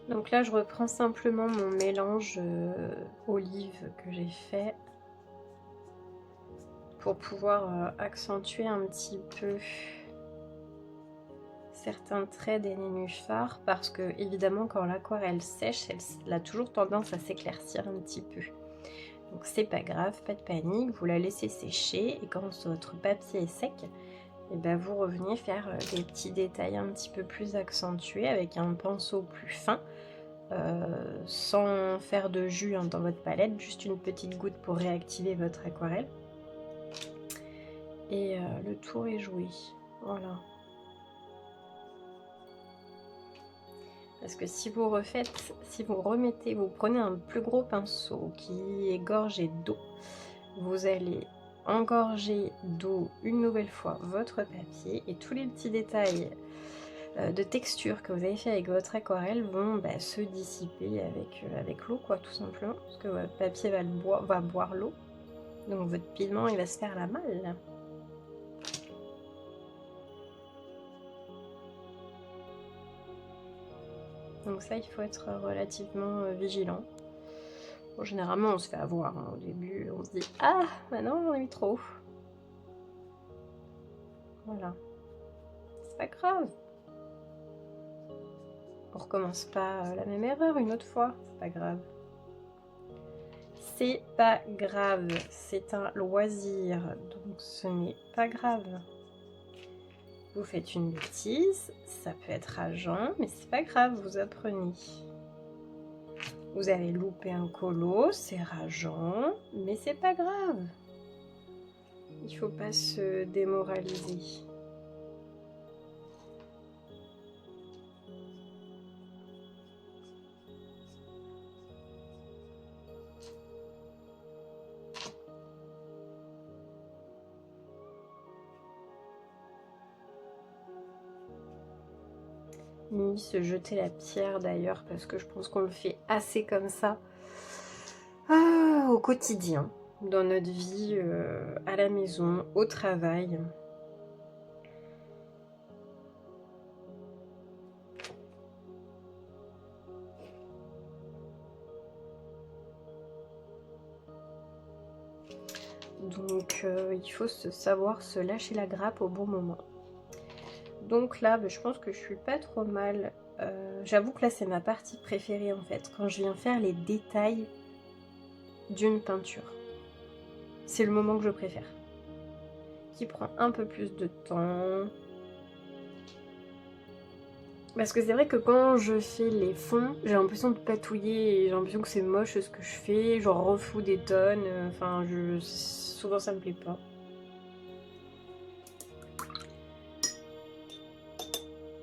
Donc là, je reprends simplement mon mélange olive que j'ai fait pour pouvoir accentuer un petit peu certains traits des nénuphars, parce que évidemment quand l'aquarelle sèche, elle a toujours tendance à s'éclaircir un petit peu. Donc c'est pas grave, pas de panique, vous la laissez sécher et quand votre papier est sec, et ben vous revenez faire des petits détails un petit peu plus accentués avec un pinceau plus fin, sans faire de jus dans votre palette, juste une petite goutte pour réactiver votre aquarelle. Et le tour est joué, voilà. Parce que si vous remettez, vous prenez un plus gros pinceau qui est gorgé d'eau, vous allez engorger d'eau une nouvelle fois votre papier et tous les petits détails de texture que vous avez fait avec votre aquarelle vont se dissiper avec l'eau, quoi, tout simplement, parce que votre papier va boire l'eau, donc votre pigment il va se faire la malle. Donc ça, il faut être relativement vigilant. Bon, généralement, on se fait avoir, hein. Au début, on se dit « Ah, maintenant, j'en ai mis trop !» Voilà. C'est pas grave. On recommence pas la même erreur une autre fois. C'est pas grave. C'est pas grave. C'est un loisir. Donc, ce n'est pas grave. Vous faites une bêtise. Ça peut être rageant, mais c'est pas grave. Vous apprenez. Vous avez loupé un colo, c'est rageant, mais c'est pas grave. Il faut pas se démoraliser. Ni se jeter la pierre d'ailleurs, parce que je pense qu'on le fait assez comme ça au quotidien, dans notre vie, à la maison, au travail. Donc il faut savoir se lâcher la grappe au bon moment. Donc là, je pense que je suis pas trop mal. J'avoue que là, c'est ma partie préférée en fait, quand je viens faire les détails d'une peinture. C'est le moment que je préfère. Qui prend un peu plus de temps. Parce que c'est vrai que quand je fais les fonds, j'ai l'impression de patouiller et j'ai l'impression que c'est moche ce que je fais, genre refous des tonnes, enfin souvent ça me plaît pas.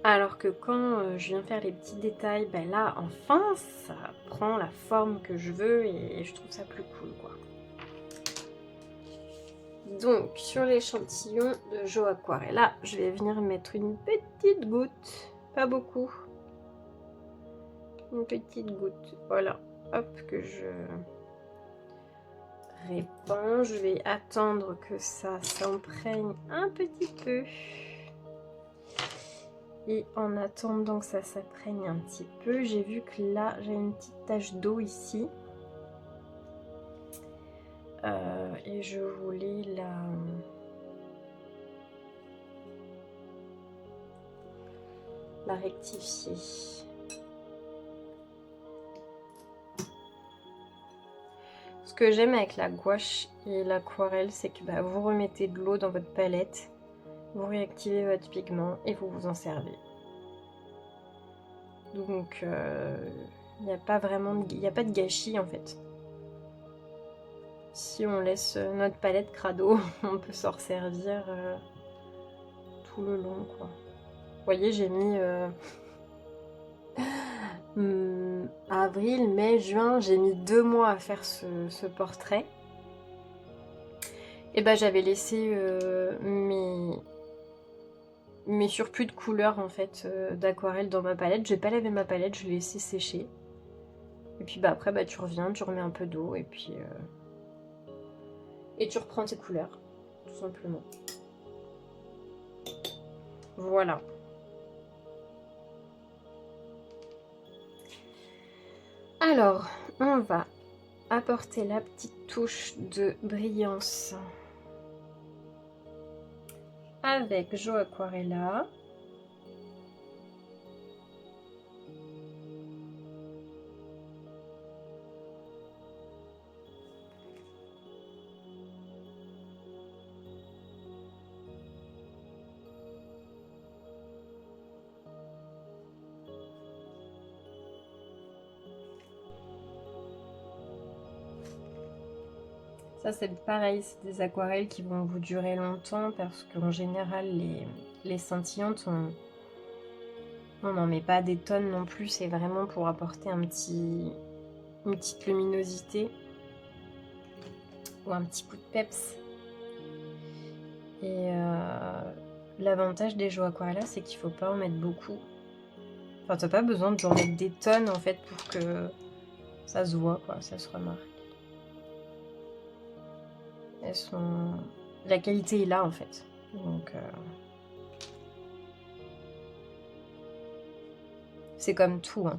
Alors que quand je viens faire les petits détails, là enfin ça prend la forme que je veux et je trouve ça plus cool, quoi. Donc sur l'échantillon de Jo Aquarella, je vais venir mettre une petite goutte, pas beaucoup. Une petite goutte, voilà, hop, que je répands. Je vais attendre que ça s'imprègne un petit peu. Et en attendant que ça s'imprègne un petit peu, j'ai vu que là, j'ai une petite tache d'eau ici. et je voulais la rectifier. Ce que j'aime avec la gouache et l'aquarelle, c'est que vous remettez de l'eau dans votre palette, vous réactivez votre pigment et vous vous en servez. Donc il n'y a pas vraiment il n'y a pas de gâchis en fait. Si on laisse notre palette crado, on peut s'en resservir tout le long quoi. Vous voyez, j'ai mis avril, mai, juin, j'ai mis 2 mois à faire ce portrait. Et j'avais laissé mes surplus de couleurs en fait d'aquarelle dans ma palette. J'ai pas lavé ma palette, je l'ai laissé sécher. Et puis après tu reviens, tu remets un peu d'eau et puis et tu reprends tes couleurs, tout simplement. Voilà. Alors, on va apporter la petite touche de brillance avec Joe Aquarella. Ça c'est pareil, c'est des aquarelles qui vont vous durer longtemps parce qu'en général les scintillantes, on n'en met pas des tonnes non plus, c'est vraiment pour apporter une petite luminosité ou un petit coup de peps. Et l'avantage des Joe Aquarella, c'est qu'il ne faut pas en mettre beaucoup. Enfin, t'as pas besoin d'en mettre des tonnes en fait pour que ça se voit, quoi, ça se remarque. Elles sont... La qualité est là en fait. Donc c'est comme tout. Hein.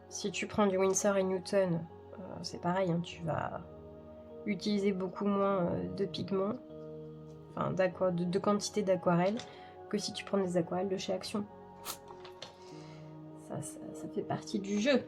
Si tu prends du Winsor & Newton, c'est pareil, hein, tu vas utiliser beaucoup moins de pigments, enfin de quantité d'aquarelle, que si tu prends des aquarelles de chez Action. Ça fait partie du jeu.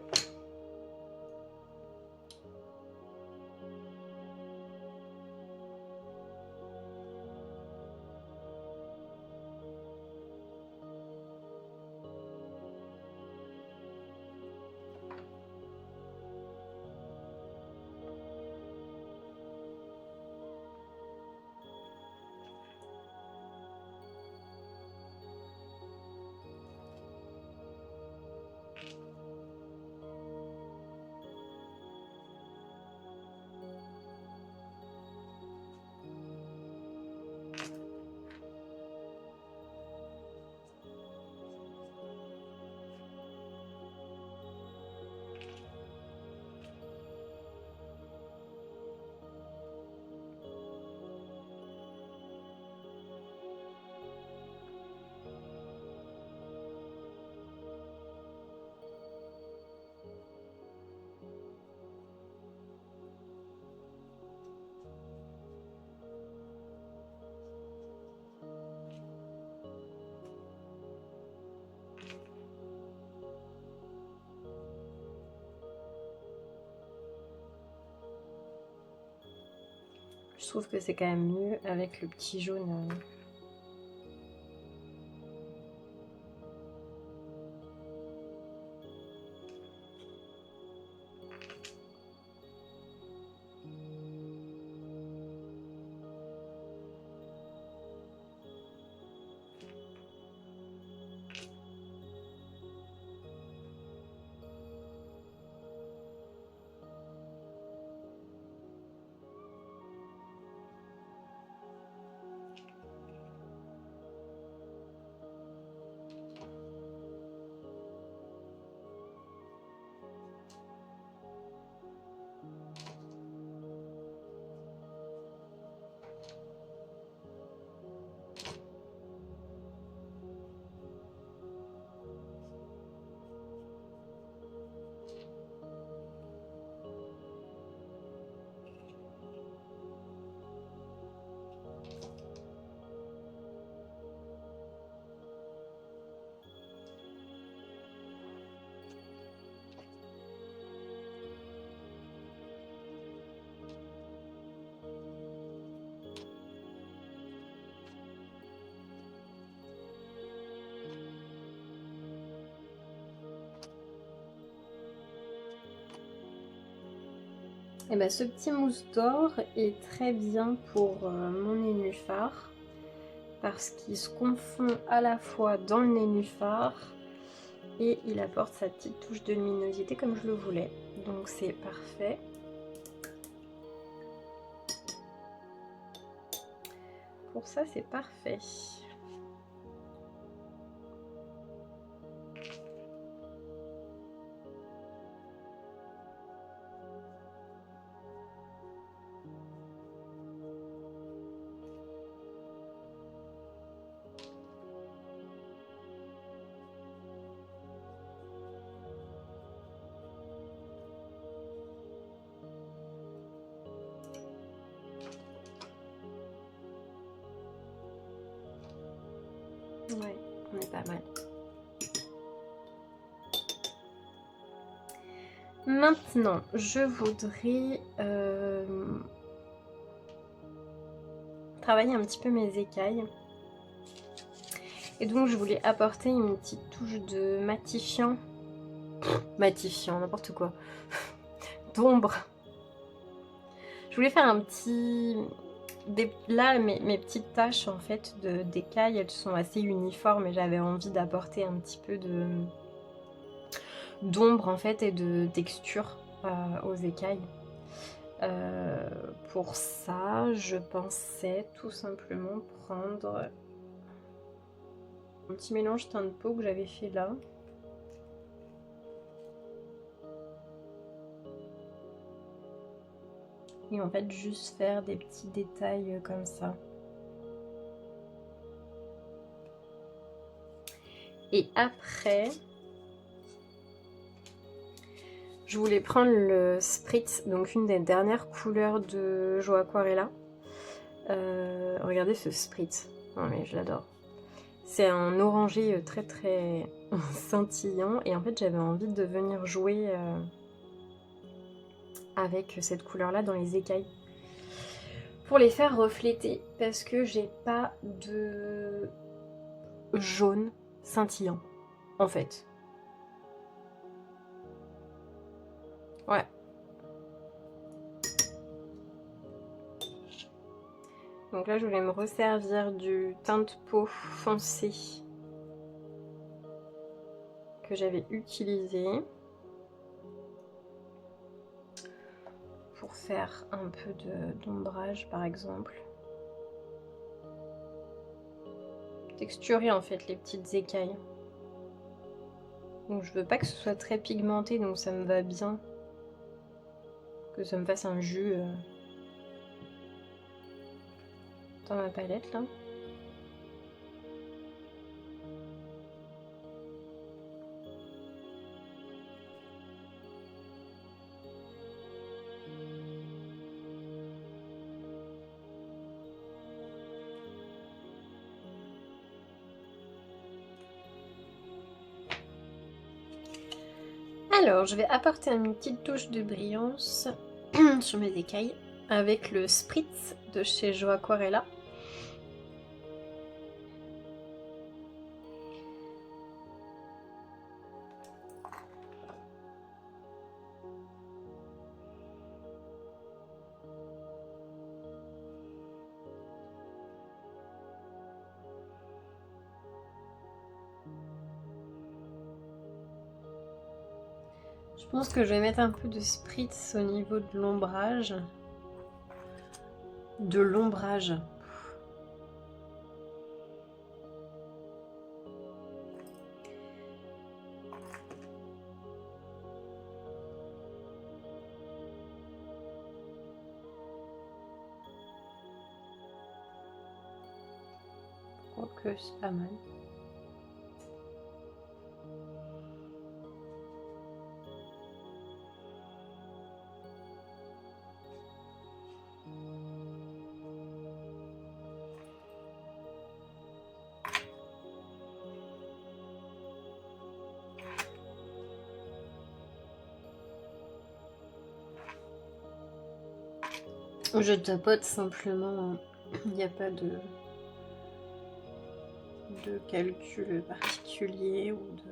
Je trouve que c'est quand même mieux avec le petit jaune. Et ben, ce petit mousse d'or est très bien pour mon nénuphar parce qu'il se confond à la fois dans le nénuphar et il apporte sa petite touche de luminosité comme je le voulais. Donc c'est parfait. Pour ça, c'est parfait. Ouais, on est pas mal. Maintenant, je voudrais travailler un petit peu mes écailles. Et donc, je voulais apporter une petite touche de matifiant. Matifiant, n'importe quoi. D'ombre. Je voulais faire un petit... Là, mes petites taches, en fait, d'écailles, elles sont assez uniformes et j'avais envie d'apporter un petit peu d'ombre, en fait, et de texture aux écailles. Pour ça, je pensais tout simplement prendre un petit mélange teint de peau que j'avais fait là. Et en fait, juste faire des petits détails comme ça. Et après, je voulais prendre le Spritz, donc une des dernières couleurs de Joe Aquarella. Regardez ce Spritz, non mais je l'adore. C'est un orangé très très scintillant et en fait j'avais envie de venir jouer avec cette couleur là dans les écailles pour les faire refléter parce que j'ai pas de jaune scintillant en fait. Ouais. Donc là je voulais me resservir du teint de peau foncé que j'avais utilisé pour faire un peu d'ombrage par exemple. Texturer en fait les petites écailles. Donc je veux pas que ce soit très pigmenté, donc ça me va bien que ça me fasse un jus dans ma palette là. Alors, je vais apporter une petite touche de brillance sur mes écailles avec le Spritz de chez Joe Aquarella. Je pense que je vais mettre un peu de Spritz au niveau de l'ombrage. De l'ombrage. Quoique c'est pas mal. Je tapote simplement, il n'y a pas de calcul particulier ou de...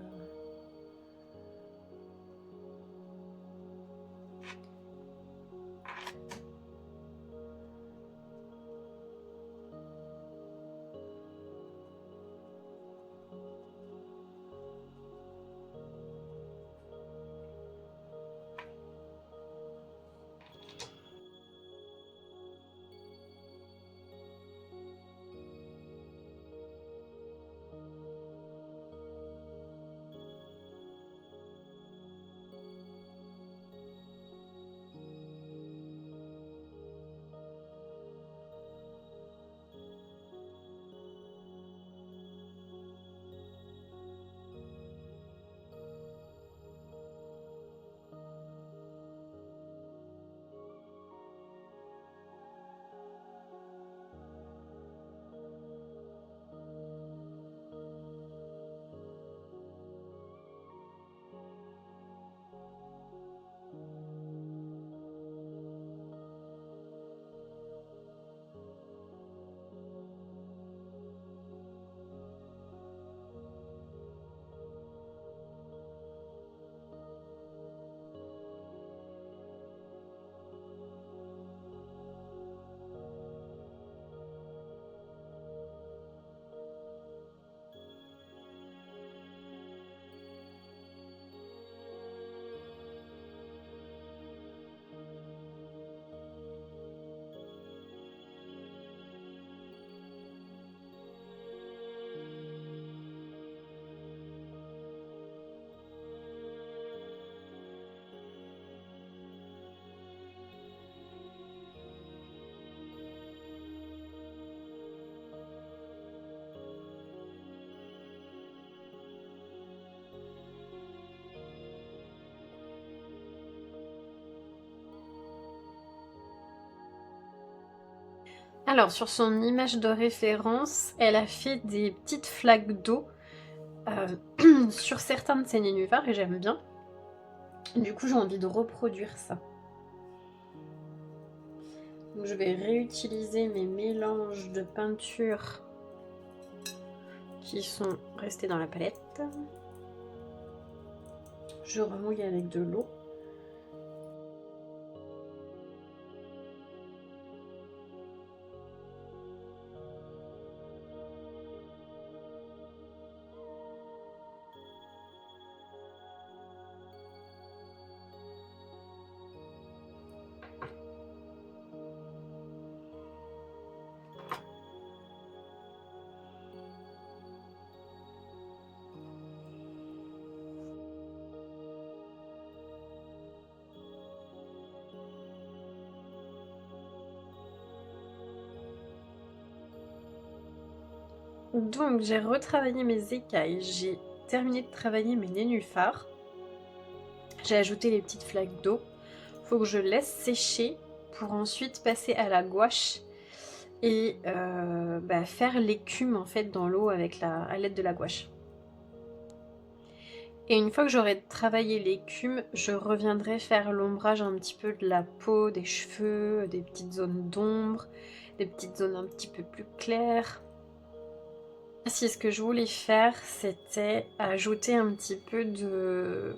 Alors, sur son image de référence, elle a fait des petites flaques d'eau sur certains de ses nénuphars et j'aime bien. Du coup, j'ai envie de reproduire ça. Donc, je vais réutiliser mes mélanges de peinture qui sont restés dans la palette. Je remouille avec de l'eau. Donc j'ai retravaillé mes écailles, j'ai terminé de travailler mes nénuphars. J'ai ajouté les petites flaques d'eau. Faut que je laisse sécher pour ensuite passer à la gouache et faire l'écume en fait dans l'eau avec à l'aide de la gouache. Et une fois que j'aurai travaillé l'écume, je reviendrai faire l'ombrage un petit peu de la peau, des cheveux, des petites zones d'ombre, des petites zones un petit peu plus claires. Si ce que je voulais faire, c'était ajouter un petit peu de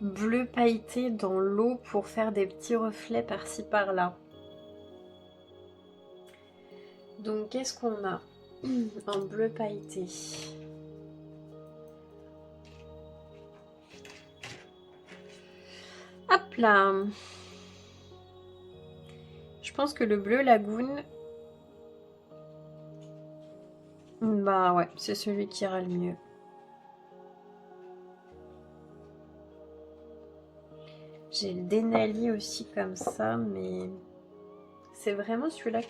bleu pailleté dans l'eau pour faire des petits reflets par-ci par-là. Donc qu'est-ce qu'on a en bleu pailleté? Hop là! Je pense que le bleu Lagoon, bah ouais, c'est celui qui ira le mieux. J'ai le Denali aussi comme ça, mais c'est vraiment celui-là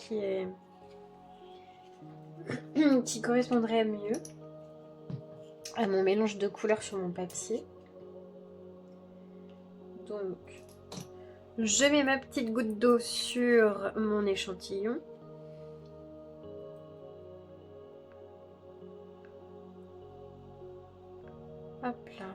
qui correspondrait mieux à mon mélange de couleurs sur mon papier. Donc, je mets ma petite goutte d'eau sur mon échantillon. Hop là.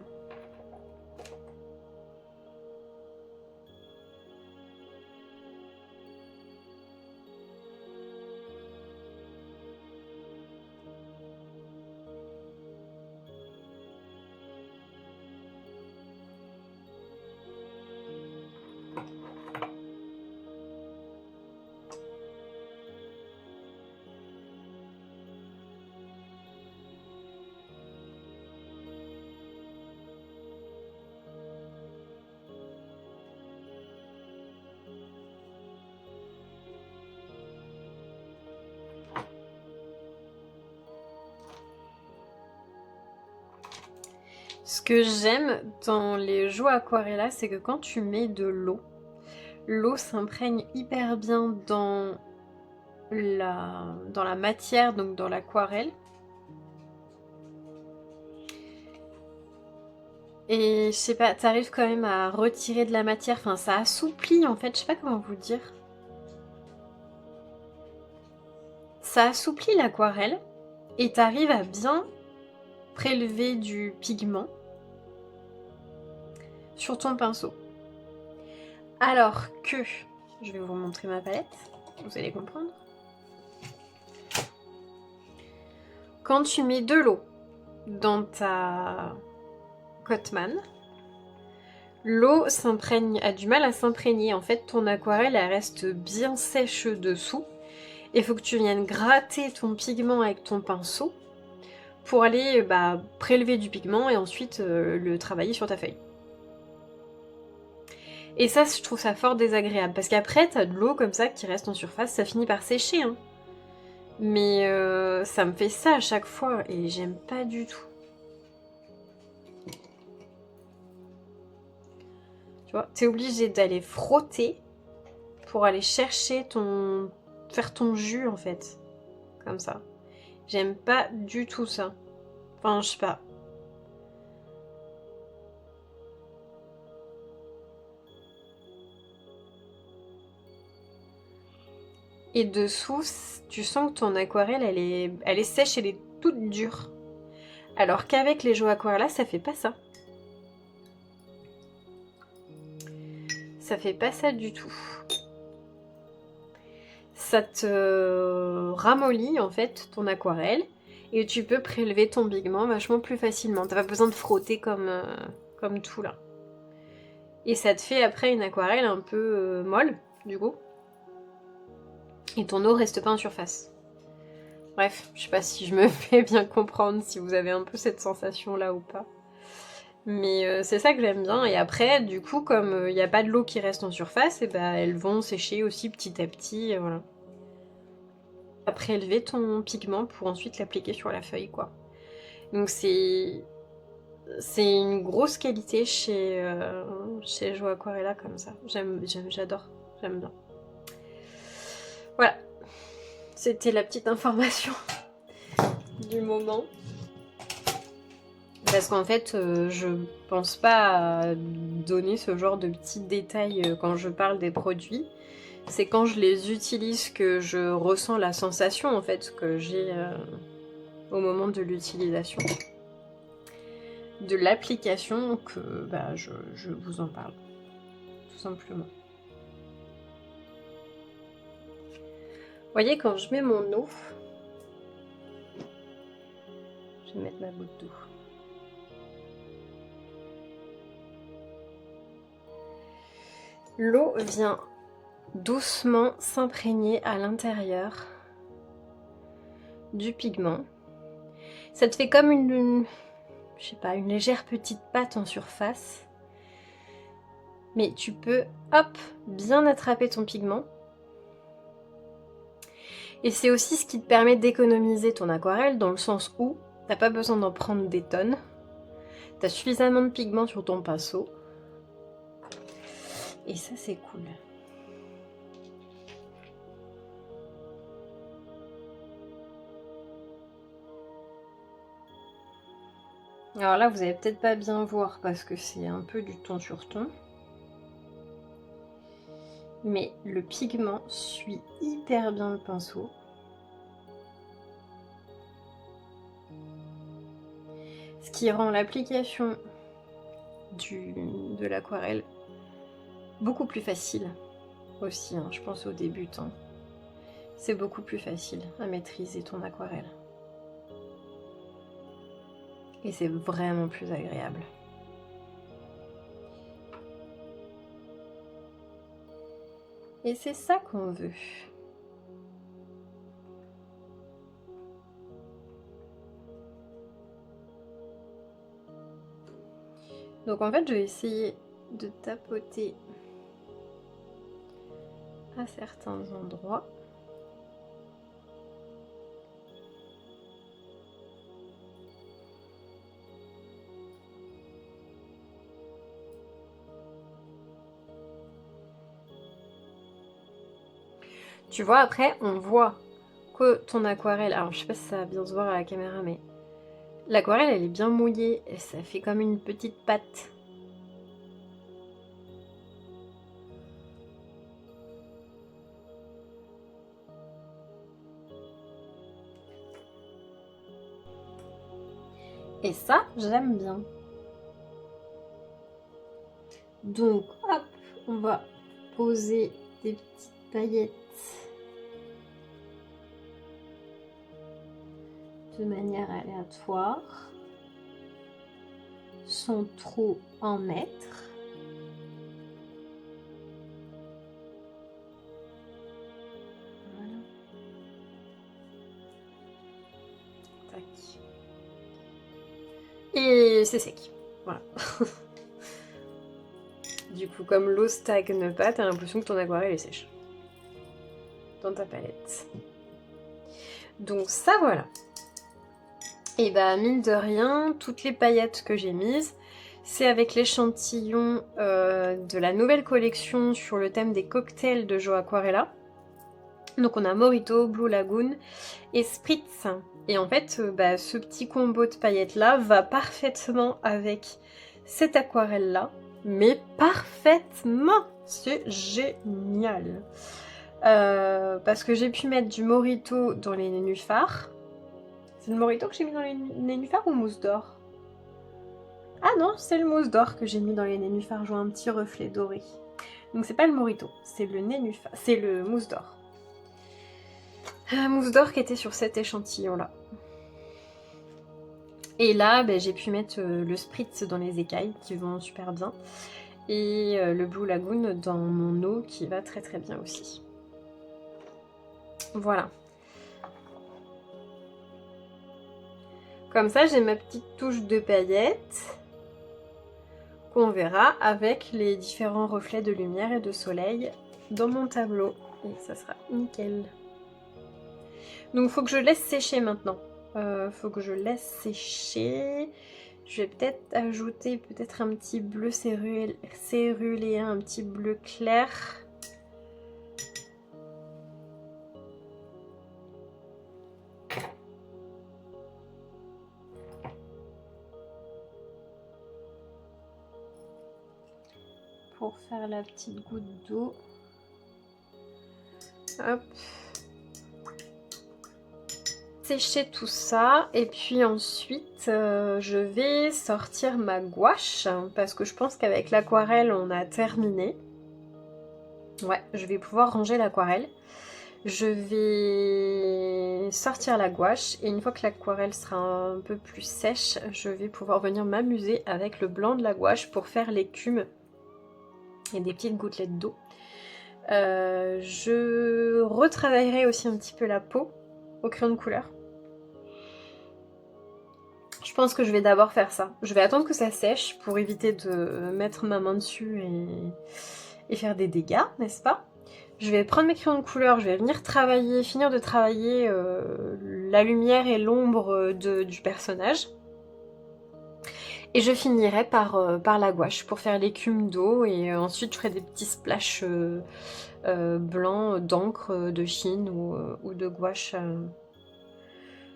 Ce que j'aime dans les jeux Aquarella, c'est que quand tu mets de l'eau s'imprègne hyper bien dans la matière, donc dans l'aquarelle. Et je sais pas, t'arrives quand même à retirer de la matière, enfin ça assouplit en fait, je sais pas comment vous dire. Ça assouplit l'aquarelle et t'arrives à bien prélever du pigment sur ton pinceau. Alors que, je vais vous montrer ma palette, vous allez comprendre. Quand tu mets de l'eau dans ta Cotman, l'eau a du mal à s'imprégner. En fait, ton aquarelle, elle reste bien sèche dessous. Il faut que tu viennes gratter ton pigment avec ton pinceau pour aller prélever du pigment et ensuite le travailler sur ta feuille. Et ça, je trouve ça fort désagréable parce qu'après, t'as de l'eau comme ça qui reste en surface, ça finit par sécher. Hein. Mais ça me fait ça à chaque fois et j'aime pas du tout. Tu vois, t'es obligé d'aller frotter pour aller chercher faire ton jus en fait. Comme ça. J'aime pas du tout ça. Enfin, je sais pas. Et dessous, tu sens que ton aquarelle, elle est sèche, elle est toute dure. Alors qu'avec les Joe Aquarella, ça fait pas ça. Ça fait pas ça du tout. Ça te ramollit en fait ton aquarelle et tu peux prélever ton pigment vachement plus facilement. T'as pas besoin de frotter comme tout là. Et ça te fait après une aquarelle un peu molle du coup. Et ton eau reste pas en surface. Bref, je sais pas si je me fais bien comprendre, si vous avez un peu cette sensation là ou pas. Mais c'est ça que j'aime bien. Et après, du coup, comme il n'y a pas de l'eau qui reste en surface, et ben elles vont sécher aussi petit à petit, voilà. Prélever ton pigment pour ensuite l'appliquer sur la feuille, quoi. Donc c'est une grosse qualité chez Joe Aquarella comme ça. J'adore, j'aime bien. Voilà, c'était la petite information du moment. Parce qu'en fait, je pense pas à donner ce genre de petits détails quand je parle des produits. C'est quand je les utilise que je ressens la sensation en fait que j'ai au moment de l'utilisation. De l'application que bah, je vous en parle. Tout simplement. Vous voyez, quand je mets mon eau, je vais mettre ma goutte d'eau. L'eau vient doucement s'imprégner à l'intérieur du pigment. Ça te fait comme je sais pas, une légère petite pâte en surface. Mais tu peux, hop, bien attraper ton pigment. Et c'est aussi ce qui te permet d'économiser ton aquarelle dans le sens où t'as pas besoin d'en prendre des tonnes. T'as suffisamment de pigment sur ton pinceau. Et ça, c'est cool. Alors là, vous allez peut-être pas bien voir parce que c'est un peu du ton sur ton. Mais le pigment suit hyper bien le pinceau. Ce qui rend l'application de l'aquarelle beaucoup plus facile aussi, hein, je pense aux débutants. C'est beaucoup plus facile à maîtriser ton aquarelle. Et c'est vraiment plus agréable. Et c'est ça qu'on veut. Donc en fait, je vais essayer de tapoter à certains endroits. Tu vois, après, on voit que ton aquarelle... Alors, je sais pas si ça va bien se voir à la caméra, mais... L'aquarelle, elle est bien mouillée et ça fait comme une petite pâte. Et ça, j'aime bien. Donc, hop, on va poser des petites paillettes de manière aléatoire, sans trop en mettre. Voilà. Tac. Et c'est sec. Voilà. Du coup, comme l'eau stagne pas, t'as l'impression que ton aquarelle est sèche dans ta palette. Donc ça, voilà. Et bah mine de rien, toutes les paillettes que j'ai mises, c'est avec l'échantillon de la nouvelle collection sur le thème des cocktails de Joe Aquarella. Donc on a Mojito, Blue Lagoon et Spritz. Et en fait, ce petit combo de paillettes là va parfaitement avec cette aquarelle là. Mais parfaitement! C'est génial! Parce que j'ai pu mettre du Morito dans les nénuphars. C'est le Morito que j'ai mis dans les nénuphars ou mousse d'or? Ah non, c'est le mousse d'or que j'ai mis dans les nénuphars, je vois un petit reflet doré. Donc c'est pas le Morito, c'est le nénuphar, c'est le mousse d'or. Mousse d'or qui était sur cet échantillon là. Et là, j'ai pu mettre le Spritz dans les écailles qui vont super bien. Et le Blue Lagoon dans mon eau qui va très très bien aussi. Voilà. Comme ça, j'ai ma petite touche de paillettes qu'on verra avec les différents reflets de lumière et de soleil dans mon tableau. Et ça sera nickel. Donc, il faut que je laisse sécher maintenant. Faut que je laisse sécher. Je vais peut-être ajouter un petit bleu céruléen, un petit bleu clair. Pour faire la petite goutte d'eau. Hop. Sécher tout ça et puis ensuite je vais sortir ma gouache parce que je pense qu'avec l'aquarelle on a terminé. Ouais, je vais pouvoir ranger l'aquarelle. Je vais sortir la gouache et une fois que l'aquarelle sera un peu plus sèche, je vais pouvoir venir m'amuser avec le blanc de la gouache pour faire l'écume et des petites gouttelettes d'eau. Je retravaillerai aussi un petit peu la peau au crayon de couleur. Je pense que je vais d'abord faire ça. Je vais attendre que ça sèche pour éviter de mettre ma main dessus et faire des dégâts, n'est-ce pas? Je vais prendre mes crayons de couleur, je vais venir finir de travailler la lumière et l'ombre du personnage. Et je finirai par la gouache pour faire l'écume d'eau et ensuite je ferai des petits splashes blancs d'encre de Chine ou de gouache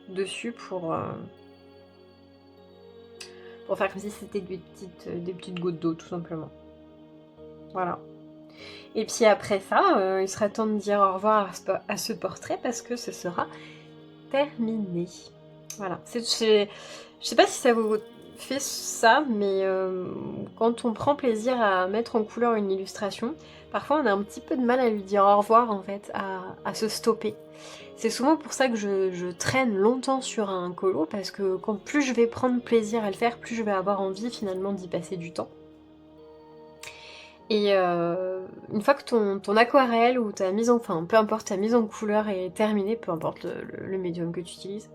dessus pour faire comme si c'était des petites gouttes d'eau tout simplement. Voilà. Et puis après ça, il sera temps de dire au revoir à ce portrait parce que ce sera terminé. Voilà. Je sais pas si ça vous fait ça, mais quand on prend plaisir à mettre en couleur une illustration, parfois on a un petit peu de mal à lui dire au revoir en fait, à se stopper. C'est souvent pour ça que je traîne longtemps sur un colo, parce que plus je vais prendre plaisir à le faire, plus je vais avoir envie finalement d'y passer du temps. Et une fois que ton aquarelle ou ta mise en... Enfin, peu importe, ta mise en couleur est terminée, peu importe le médium que tu utilises,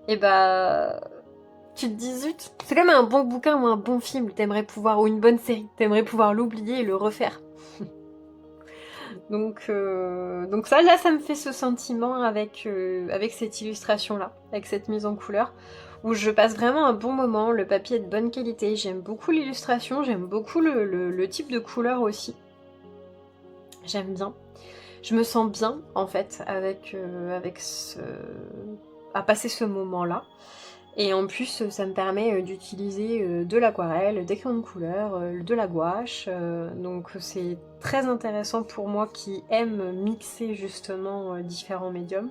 et tu te dis zut, c'est comme un bon bouquin ou un bon film, t'aimerais pouvoir, ou une bonne série, t'aimerais pouvoir l'oublier et le refaire. Donc ça, là, ça me fait ce sentiment avec cette illustration-là, avec cette mise en couleur, où je passe vraiment un bon moment, le papier est de bonne qualité, j'aime beaucoup l'illustration, j'aime beaucoup le type de couleur aussi. J'aime bien. Je me sens bien, en fait, à passer ce moment-là. Et en plus, ça me permet d'utiliser de l'aquarelle, des crayons de couleur, de la gouache. Donc c'est très intéressant pour moi qui aime mixer justement différents médiums.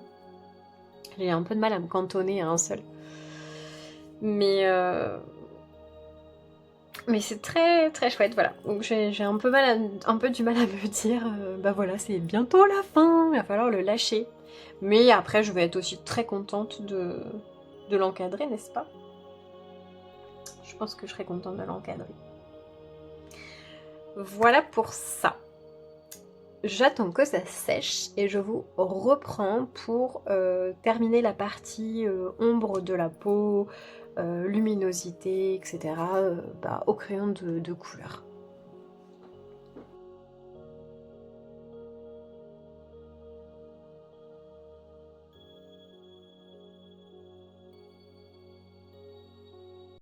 J'ai un peu de mal à me cantonner à un seul. Mais c'est très très chouette, voilà. Donc j'ai un peu du mal à me dire, voilà, c'est bientôt la fin, il va falloir le lâcher. Mais après, je vais être aussi très contente de l'encadrer, n'est-ce pas? Je pense que je serais contente de l'encadrer. Voilà pour ça. J'attends que ça sèche et je vous reprends pour terminer la partie ombre de la peau, luminosité, etc. Au crayon de couleur.